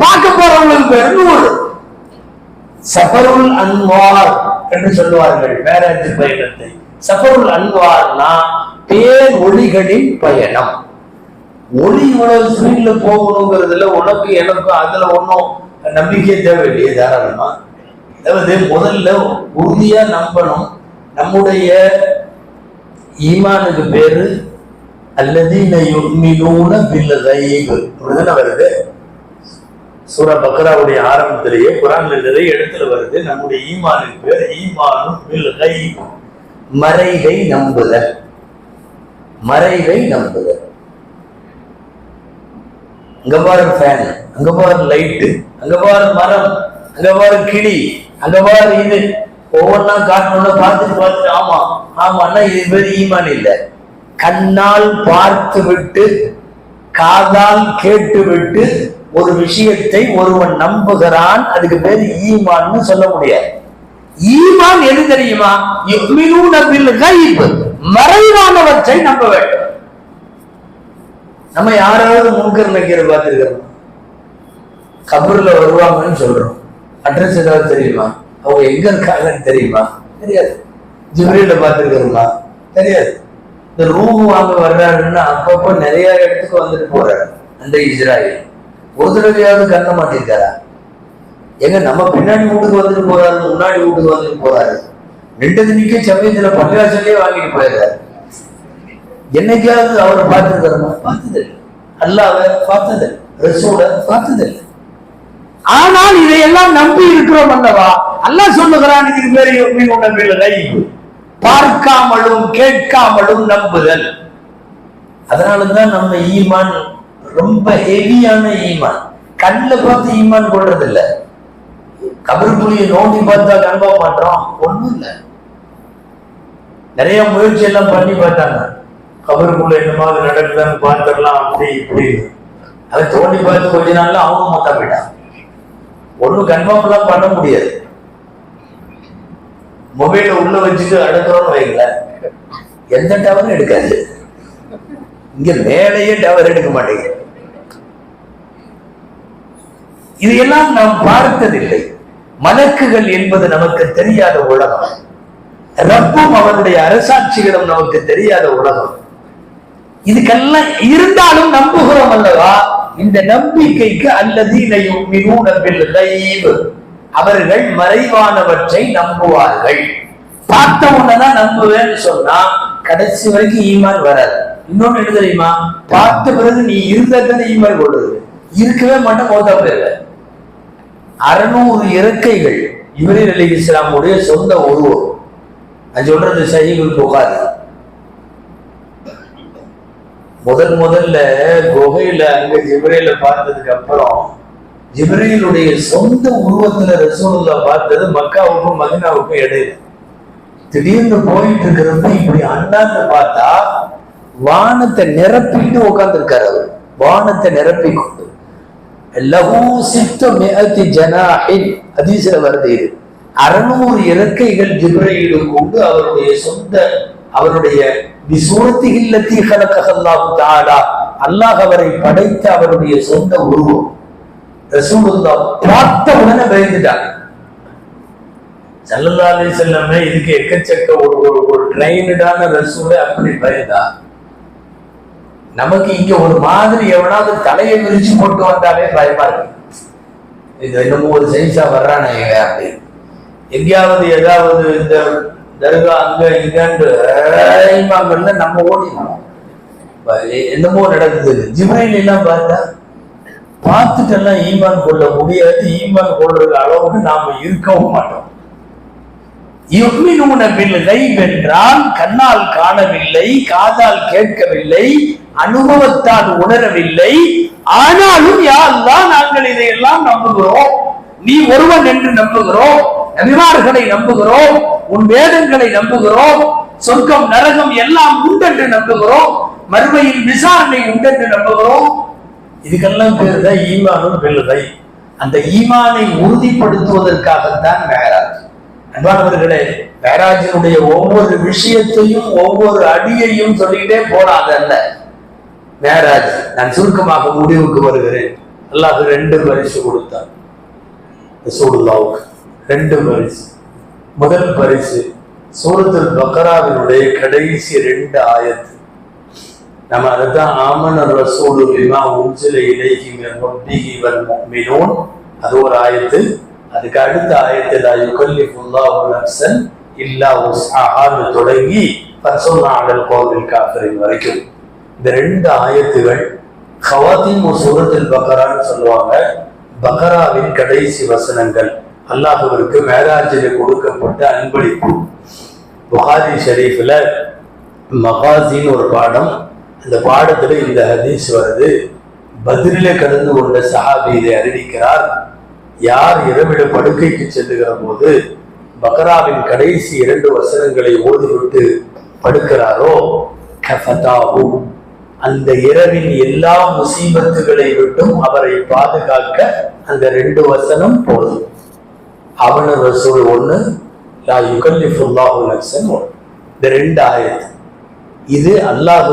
பார்க்க போறவங்களுக்கு பேரு 100. சஃபருல் அன்வார் என்று சொல்லுவார்கள் மேராஜ் பயணத்தை. சஃபருல் அன்வார்னா பேர் ஒளிகளின் பயணம். ஒளி இவ்வளவு ஸ்பீட்ல போகணுங்கிறதுல உனக்கு எனக்கும் அதுல ஒன்றும் நம்பிக்கை தேவையில்லையே, தாராளமா. அதாவது முதல்ல உறுதியா நம்பணும். நம்முடைய ஈமானுக்கு பேரு அல்லதீன யுமினூன பில் கைப் அப்படிதானே வருது. சூரா பக்ராவுடைய ஆரம்பத்திலேயே குர்ஆன்ல நிறைய இடத்துல வருது. நம்முடைய ஈமானுக்கு பேர் ஈமானு பில் கைப், மறைவை நம்புதல். மறைவை நம்புதல். அங்க பாரு ஃபேன், அங்க பாரு லைட்டு, அங்க பாரு மரம், அங்க பாரு கிளி, அங்க பாரு இது. ஒவ்வொன்னா காட்டணும்னா பார்த்துட்டு ஆமா ஆமான்னா இது பேர் ஈமான் இல்ல. கண்ணால் பார்த்து விட்டு காதால் கேட்டு விட்டு ஒரு விஷயத்தை ஒருவன் நம்புகிறான், அதுக்கு பேர் ஈமான்னு சொல்ல முடியாது. ஈமான் எது தெரியுமா? யுமினூன பில் கைப், மறைவானவற்றை நம்ப வேண்டும். நம்ம யாராவது முன்கர் நக்கீரை பார்த்திருக்கிறோம்? கபூர்ல வருவாங்கன்னு சொல்றோம். அட்ரஸ் ஏதாவது தெரியுமா? அவங்க எங்க இருக்காங்கன்னு தெரியுமா? தெரியாது. ஜிப்ரீல பார்த்திருக்கிறோமா? தெரியாது. இந்த ரூம் வாங்க வர்றாருன்னா அப்பப்போ நிறைய இடத்துக்கு வந்துட்டு போறாரு. அந்த இஸ்ராயல் ஒரு தடவையாவது கண்ண மாட்டிருக்காரா? எங்க நம்ம பின்னாடி வீட்டுக்கு வந்துட்டு போறாரு, முன்னாடி வீட்டுக்கு வந்துட்டு போறாரு. 2 நிக்க சமயத்துல பள்ளிவாசல்லே வாங்கிட்டு போயிடுறாரு. என்னைக்காவது அவரை பார்த்திருக்கிறோமா? பார்த்ததில்லை. அல்லாஹ்வை பார்த்ததில்லை, ரசூலை பார்த்ததில்லை. ஆனால் இதையெல்லாம் நம்பி இருக்கிறோம் அல்லவா? அல்லாஹ் சொல்லுகிறான், இதுக்கு பேரு யுமினூன பில் கைப், பார்க்காமலும் கேட்காமலும் நம்புதல். அதனாலதான் நம்ம ஈமான் ரொம்ப ஹெவியான ஈமான். கண்ணில் பார்த்து ஈமான் கொள்றது இல்ல, கபருக்குரிய நோண்டி பார்த்தா நம்ப மாட்டோம். ஒண்ணும் இல்லை, நிறைய முயற்சி எல்லாம் பண்ணி பார்த்தாங்க, கபருக்குள்ள என்னமாவது நடக்குதான்னு பார்த்துடலாம் அப்படி இப்படி. அதை தோண்டி பார்த்து கொஞ்ச நாள்ல அவங்க மொத்தா போயிட்டான். ஒன்னும் கன்ஃபார்ம் எல்லாம் பண்ண முடியாது. மொபைல உள்ள வச்சுட்டு அடுக்கிறோம்னு வைக்கல, எந்த டவரும் எடுக்காது. இங்க மேலேயே டவர் எடுக்க மாட்டேங்குது. இது எல்லாம் நாம் பார்த்ததில்லை. மலக்குகள் என்பது நமக்கு தெரியாத உலகம். ரப்பும் அவருடைய அரசாட்சிகளும் நமக்கு தெரியாத உலகம். இதுக்கெல்லாம் இருந்தாலும் நம்புகிறோம் அல்லவா? இந்த நம்பிக்கைக்கு அல்லதீனையும் அவர்கள் மறைவானவற்றை நம்புவார்கள். பார்த்த உடனேதான் நம்புவேன்னு சொன்னா கடைசி வரைக்கும் ஈமான் வராது. இன்னொன்னு என்ன தெரியுமா? பார்த்த பிறகு நீ இருந்ததானே ஈமான் கொள்ளுது, இருக்கவே மாட்டேன் மோதா பேரு. 600 இறக்கைகள் இப்ராஹீம் அலைஹிஸ்ஸலாமுடைய சொந்த உருவம். நான் சொல்றது சஹீஹுல் புகாரி. முதல்ல குகையில அங்க ஜிப்ரீல பார்த்ததுக்கு அப்புறம் ஜிப்ரீலுடைய சொந்த உருவத்துல ரசூலுல்லாஹ் பார்த்தது மக்காவுக்கும் மதீனாவுக்கும் இடையில. திடீர்னு போயிட்டு இருக்கிறப்ப இப்படி அண்ணாந்து பார்த்தா வானத்தை நிரப்பிட்டு உட்கார்ந்து இருக்காரு. அவர் வானத்தை நிரப்பி கொண்டு ஹதீஸ்ல வருது. 600 இறக்கைகள் ஜிப்ரீலுக்கு கொண்டு அவருடைய அல்லாஹ் அவரை படைத்த அவருடைய சொந்த உருவம். ரசூலுல்லாஹ் பார்த்த உடனே பயந்துட்டாங்க. ஸல்லல்லாஹு அலைஹி வஸல்லம் இதுக்கு எக்கச்சக்க ஒரு ட்ரெயின்டான ரசூலை அப்படி பயந்தா, நமக்கு இங்க ஒரு மாதிரி எவனாவது தலையை விரிச்சு போட்டு வந்தாலே பயமா இருக்கு. இது என்னமோ ஒரு சைஸா வர்றானே அப்படின்னு. எங்கேயாவது ஏதாவது இந்த தர்கா அங்க இங்கன்னு நம்ம ஓடினோம், என்னமோ நடக்குது. ஜிப்ரீல் எல்லாம் பார்த்தா பார்த்துட்டெல்லாம் ஈமான் கொள்ள முடியாது. ஈமான் கொள்றது அளவுக்கு நாம இருக்கவும் மாட்டோம். யுக்மினூன பில் கைப் என்றால் கண்ணால் காணவில்லை, காதால் கேட்கவில்லை, அனுபவத்தால் உணரவில்லை. ஆனாலும் யா அல்லாஹ் நாங்கள் இதையெல்லாம் நம்புகிறோம், நீ ஒருவன் என்று நம்புகிறோம், நபிமார்களை நம்புகிறோம், உன் வேதங்களை நம்புகிறோம், சொர்க்கம் நரகம் எல்லாம் உண்டென்று நம்புகிறோம், மறுமையில் விசாரணை உண்டென்று நம்புகிறோம். இதுக்கெல்லாம் பேர் தான் ஈமானும் பில்லை. அந்த ஈமானை உறுதிப்படுத்துவதற்காகத்தான் மேராஜ். அன்பானவர்களே, மேராஜினுடைய ஒவ்வொரு விஷயத்தையும் ஒவ்வொரு அடியையும் சொல்லிட்டே போனாதல்ல மேராஜ். நான் சுருக்கமாக முடிவுக்கு வருகிறேன். அல்லாஹ் 2 பரிசு கொடுத்தார் ரசூலுல்லாஹ்வுக்கு. 2 பரிசு. முதல் பரிசு சூரத்துல் பக்ராவினுடைய கடைசி 2 ஆயத்து. நம்ம அதுதான் ஆமன ரசூலு பிமா உன்சில இலைஹி மின் ரப்பிஹி வல் முஃமினூன், அது ஒரு ஆயத்து. அதுக்கு அடுத்த ஆயத்து லா யுகல்லிஃபுல்லாஹு நஃப்ஸன் இல்லா உஸ்ஆஹான்னு தொடங்கி ஃபன்சுர்னா அலல் கௌமில் காஃபிரின் வரைக்கும் இந்த 2 ஆயத்துகள் ஹவாத்திம் சூரத்துல் பக்ரான்னு சொல்லுவாங்க. பக்ராவின் கடைசி வசனங்கள். அல்லாஹ்விற்கு மேராஜில் கொடுக்கப்பட்ட அன்பளிப்பு. புகாரி ஷரீஃப்ல மகாசின்னு ஒரு பாடம், அந்த பாடத்துல இந்த ஹதீஸ் வருது. பத்ரிலே கடந்து கொண்ட சஹாபி இதை அறிவிக்கிறார். யார் இரவிட படுக்கைக்கு செல்லுகிற போது பக்ராவின் கடைசி 2 வசனங்களை ஓதிவிட்டு படுக்கிறாரோ கஃபதாஹு, அந்த இரவின் எல்லா முசீபத்துகளை விட்டும் அவரை பாதுகாக்க அந்த 2 வசனம் போதும். அவன ரசூல் 1, லா யுகல்லிஃபுல்லாஹு நஃப்ஸன் 1. இந்த 2 ஆயத்து. இது அல்லாஹ்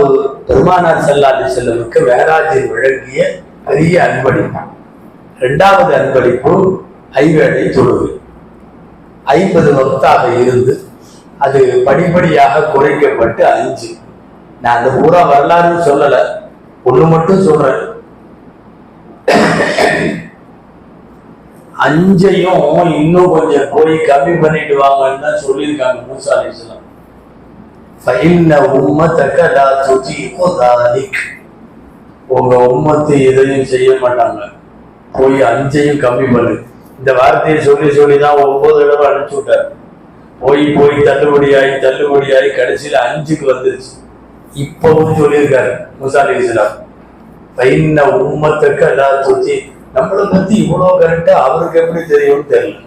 பெருமானார் ஸல்லல்லாஹு அலைஹி வஸல்லமுக்கு மேராஜில் வழங்கிய பெரிய அன்பளிப்பு. 2வது அன்பளிப்பு ஐவேளை தொழுகை. 50 வக்தாக இருந்து அது படிப்படியாக குறைக்கப்பட்டு 5. நான் அந்த பூரா வரலாறு சொல்லல, ஒண்ணு மட்டும் சொல்றேன். 5ஐயும் இன்னும் கொஞ்சம் போய் கம்மி பண்ணிட்டு வாங்கன்னு தான் சொல்லியிருக்காங்க மூசா அலைஹிஸ்ஸலாம். ஃபஇன்ன உம்மதக லா துதீகு ذلك, உங்க உம்மத்து எதையும் செய்ய மாட்டாங்க, போய் 5ஐயும் கம்மி பண்ணு. இந்த வார்த்தையை சொல்லி தான் 9 தடவை அனுப்பிச்சு விட்டார். போய் போய் தள்ளுபடியாகி கடைசியில 5க்கு வந்துருச்சு. இப்பவும் சொல்லியிருக்காரு மூசா அலைஹிஸ்ஸலாம், பைன்ன உம்மத்துக்கு அல்லாஹ் சொல்லி நம்மளை பத்தி இவ்வளவு கரெக்டா அவருக்கு எப்படி தெரியும்னு தெரியல.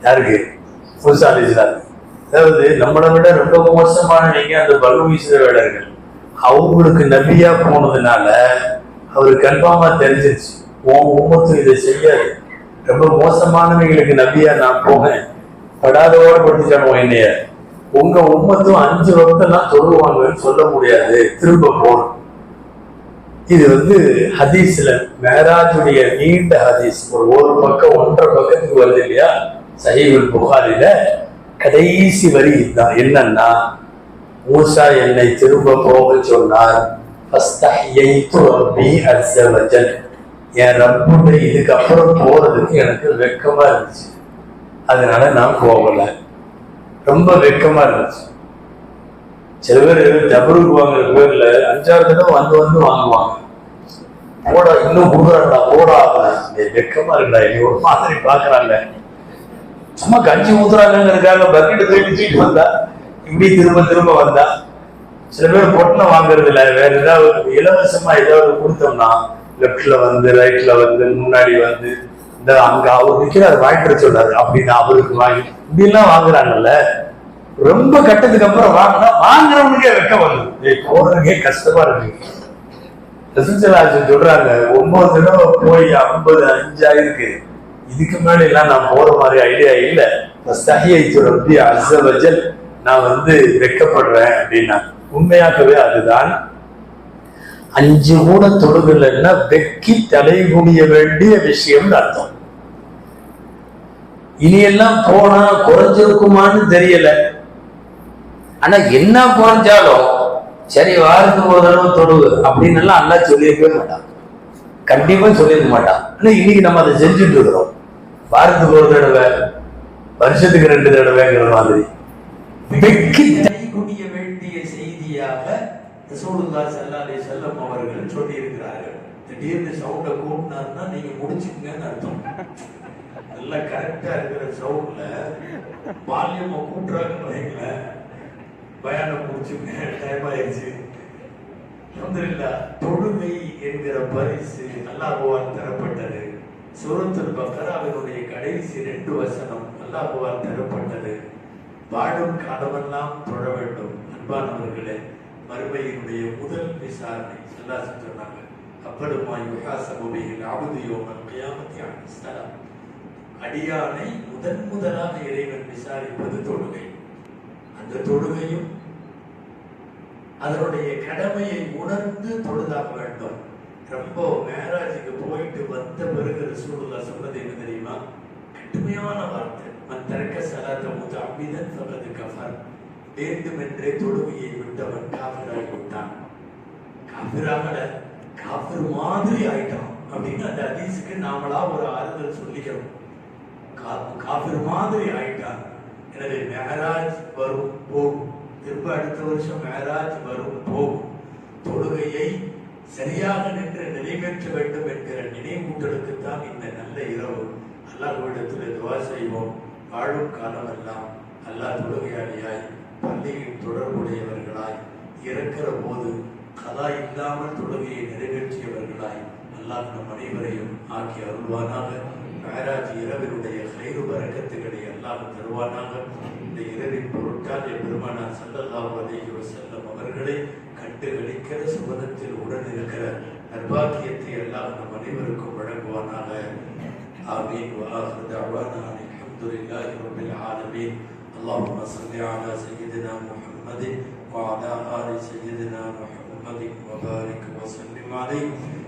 யாருக்கு? மூசா அலைஹிஸ்ஸலாம். அதாவது நம்மளை விட ரொம்ப மோசமானவங்க அந்த பனு இஸ்ரவேலர்கள். அவங்களுக்கு நபியா போனதுனால அவருக்கு கன்ஃபார்மா தெரிஞ்சிருச்சு, உன் உம்மத்து இதை செய்யாது, ரொம்ப மோசமானவங்களுக்கு நபியா நான் போவேன், படாதோட பட்டுச்சானுவோம் என்னைய. உங்க உம்மத்தும் 5 வக்தெல்லாம் தொழுவாங்கன்னு சொல்ல முடியாது, திரும்ப போகணும். இது ஹதீஸ்ல மேராஜுடைய நீண்ட ஹதீஸ், ஒரு பக்கம் 1.5 பக்கத்துக்கு வருது இல்லையா சஹீஹுல் புகாரில. கடைசி வரி தான் என்னன்னா, மூசா என்னை திரும்ப போக சொன்னார், என் ரப்புடைய இதுக்கப்புறம் போறதுக்கு எனக்கு வெக்கமா இருந்துச்சு, அதனால நான் போகல. ரொம்ப வெக்கமா இருந்துச்சு. சில பேர் ஜபருக்கு வாங்குற பேர்ல 5-6 தடவை வந்து வாங்குவாங்க. போடா இன்னும் கொடுக்குறாங்களா, போடா வெக்கமா இருக்கா, இனி ஒரு மாதிரி பாக்குறாங்க. சும்மா கஞ்சி ஊத்துறாங்கிறதுக்காக பக்கெட்டு தூக்கிட்டு வந்தா, இப்படி திரும்ப வந்தா. சில பேர் பொட்டனை வாங்குறது இல்லை, வேற ஏதாவது இலவசமா ஏதாவது கொடுத்தோம்னா லெப்ட்ல ரைட்ல முன்னாடி இந்த அங்க அவர் நிக்கிறார் வாங்கிட்டு சொல்றாரு அப்படின்னு அவருக்கு வாங்கி இப்படிலாம் வாங்குறாங்கல்ல. ரொம்ப கட்டத்துக்கு அப்புறம் வாங்குறவனுக்கே வெக்கம் வருது, போறதுக்கே கஷ்டமா இருக்கு. சொல்றாங்க 9 தடவை போய் 55 ஆயிருக்கு, இதுக்கு மேல எல்லாம் நான் போற மாதிரி ஐடியா இல்ல, நான் வெக்கப்படுறேன் அப்படின்னா. உண்மையாகவே அதுதான் 5 கூட தொழுகலைன்னா வெக்கி தலை குனிய வேண்டிய விஷயம் அர்த்தம். இனி எல்லாம் போனா குறைஞ்சிருக்குமான்னு தெரியல. ஆனா என்ன குறைஞ்சாலும் சரி வாரத்துக்கு ஒரு தடவை தொழுவு அப்படின்னு எல்லாம் அல்லா சொல்லியிருக்கவே மாட்டான், கண்டிப்பா சொல்லியிருக்க மாட்டான். ஆனா இன்னைக்கு நம்ம அதை செஞ்சுட்டு இருக்கிறோம். வாரத்துக்கு ஒரு தடவை, வருஷத்துக்கு 2 தடவைங்கிற மாதிரி வெக்கி தலை குனிய வேண்டிய செய்தியாக ரசூலுல்லாஹி ஸல்லல்லாஹு அலைஹி வஸல்லம் அவர்கள் சொல்லி இருக்கிறார்கள். திடீர்னு சவுண்ட கூட்டினாருன்னா நீங்க முடிச்சுக்கங்கன்னு அர்த்தம். நல்லா கரெக்டா இருக்கிற சவுண்ட்ல வால்யூமை கூட்டுறாங்கன்னு வைங்களேன், பயானம் முடிச்சுங்க, டைம் ஆயிடுச்சு. அல்ஹம்துலில்லாஹ், தொழுகை என்கிற பரிசு அல்லாஹ்வால் தரப்பட்டது. சூரத்துல் பக்ராவினுடைய கடைசி 2 வசனம் அல்லாஹ்வால் தரப்பட்டது. வாழும் காலமெல்லாம் தொழ வேண்டும். அன்பானவர்களே, மறுமையினுடைய முதல் விசாரணை சொன்னாங்க, அப்பலுமா யுஹாஸபு பிஹில் அப்து யௌமல் கியாமத்தி அன் ஸலாம். அடியானை முதலாக இறைவன் விசாரிப்பது தொழுகை. அந்த தொழுகையும் அதனுடைய கடமையை உணர்ந்து தொழுதாக வேண்டும். ரொம்ப மேராஜுக்கு போயிட்டு வந்த பிறகு ரசூலுல்லாஹ் சொன்னது என்ன தெரியுமா? கடுமையான வார்த்தை, மன் தரக்க ஸலாத்த முதஅம்மிதன் ஃபகத் கஃபர். வேண்டுமென்றே தொழுகையை விட்டவன் காஃபிராகி விட்டான். காஃபிராகல, காஃபிர் மாதிரி ஆயிட்டான் அப்படின்னு அந்த ஹதீஸுக்கு நாமளா ஒரு ஆறுதல் சொல்லிக்கிறோம். காஃபிர் மாதிரி ஆயிட்டான். எனவே மேராஜ் வரும் போகும், திரும்ப அடுத்த வருஷம் மேராஜ் வரும் போகும். தொழுகையை சரியாக நின்று நிறைவேற்ற வேண்டும் என்கிற நினைவூட்டலுக்குத்தான் இந்த நல்ல இரவு. அல்லாஹ்விடத்தில் துஆ செய்வோம். வாழும் காலமெல்லாம் அல்லாஹ் தொழுகையாளியாய், பள்ளியின் தொடர்புடையவர்களாய், இறக்கிற போது கதா இல்லாமல் தொழுகையை நிறைவேற்றியவர்களாய் அல்லாஹ் நம் அனைவரையும் ஆக்கி அருள்வானாக. மேராஜ் இரவினுடைய கைரு பரக்கத்துகளை அல்லாஹ் தருவானாக. இந்த இரவின் பொருட்டால் பெருமானார் ஸல்லல்லாஹு அலைஹி வஸல்லம் அவர்களை கண்டு களிக்கிற சுபதத்தில் உடன் இருக்கிற நற்பாக்கியத்தை அல்லாஹ் நம் அனைவருக்கும் வழங்குவானாக. ஆமீன். வஆஹிரு தஅவானா அல்ஹம்துலில்லாஹி ரப்பில் ஆலமீன். اللهم صل على سيدنا محمد وعلى آل سيدنا محمد وبارك وسلم عليه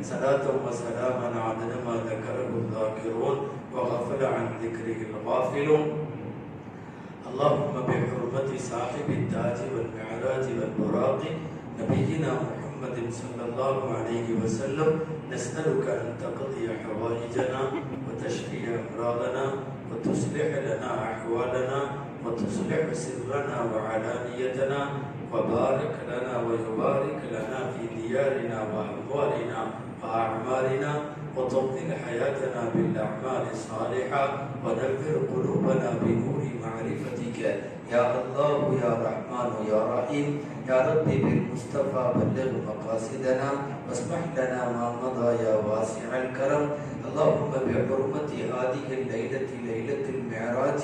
صلاة وسلاما عدد ما ذكره الذاكرون وغفل عن ذكره الغافلون. اللهم بحرمة صاحب التاج والمعراج والبراق نبينا محمد صلى الله عليه وسلم نسألك أن تقضي حوائجنا وتشفي أمراضنا وتصلح لنا أحوالنا وتصلح سرنا وعلانيتنا وبارك لنا ويبارك لنا في ديارنا وأموالنا وأعمالنا وطول حياتنا بالأعمال الصالحة ونذر قلوبنا بنور معرفتك يا الله يا رحمن يا رحيم. يا ربي بالمصطفى بلغ مقاصدنا واسمح لنا ما مضى يا واسع الكرم. اللهم بحرمة هذه الليلة ليلة المعراج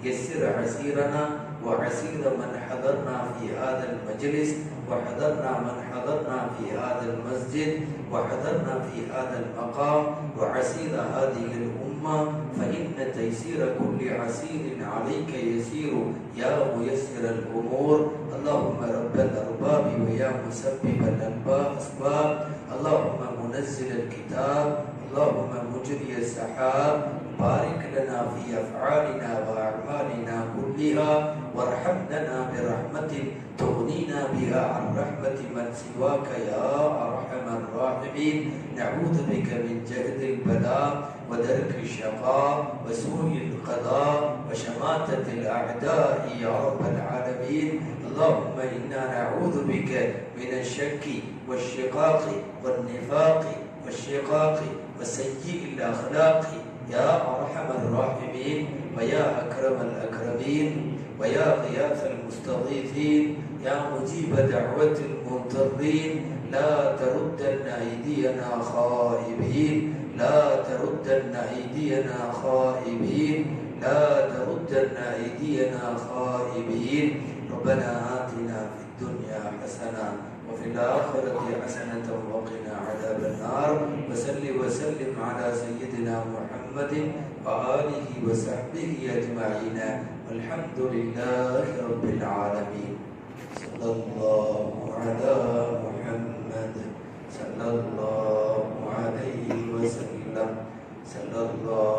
يسر عسيرنا وعسير من حضرنا في هذا المجلس وحضرنا من حضرنا في هذا المسجد وحضرنا في هذا المقام وعسير هذه الأمة، فإن تيسير كل عسير عليك يسير يا ميسر الأمور. اللهم رب الأرباب ويا مسبب الأسباب، اللهم منزل الكتاب، اللهم مجري السحاب، بارك لنا في أفعالنا وأعمالنا كلها، وارحمنا برحمة تغنينا بها عن رحمة من سواك يا أرحم الراحمين. نعوذ بك من جهد البلاء ودرك الشقاء وسوء القضاء وشماتة الأعداء يا رب العالمين. اللهم إنا نعوذ بك من الشك والشقاق والنفاق والشقاق وسيء الأخلاق يا أرحم الراحمين ويا أكرم الأكرمين ويا غياث المستغيثين يا مجيب دعوة المضطرين. لا تردن أيدينا خائبين، لا تردن أيدينا خائبين، لا تردن أيدينا خائبين. ربنا آتنا في الدنيا حسنة وفي الآخرة حسنة وقنا عذاب النار. وصل وسلم على سيدنا محمد وآله وصحبه أجمعين والحمد لله رب العالمين. صلى الله على محمد صلى الله عليه وسلم صلى الله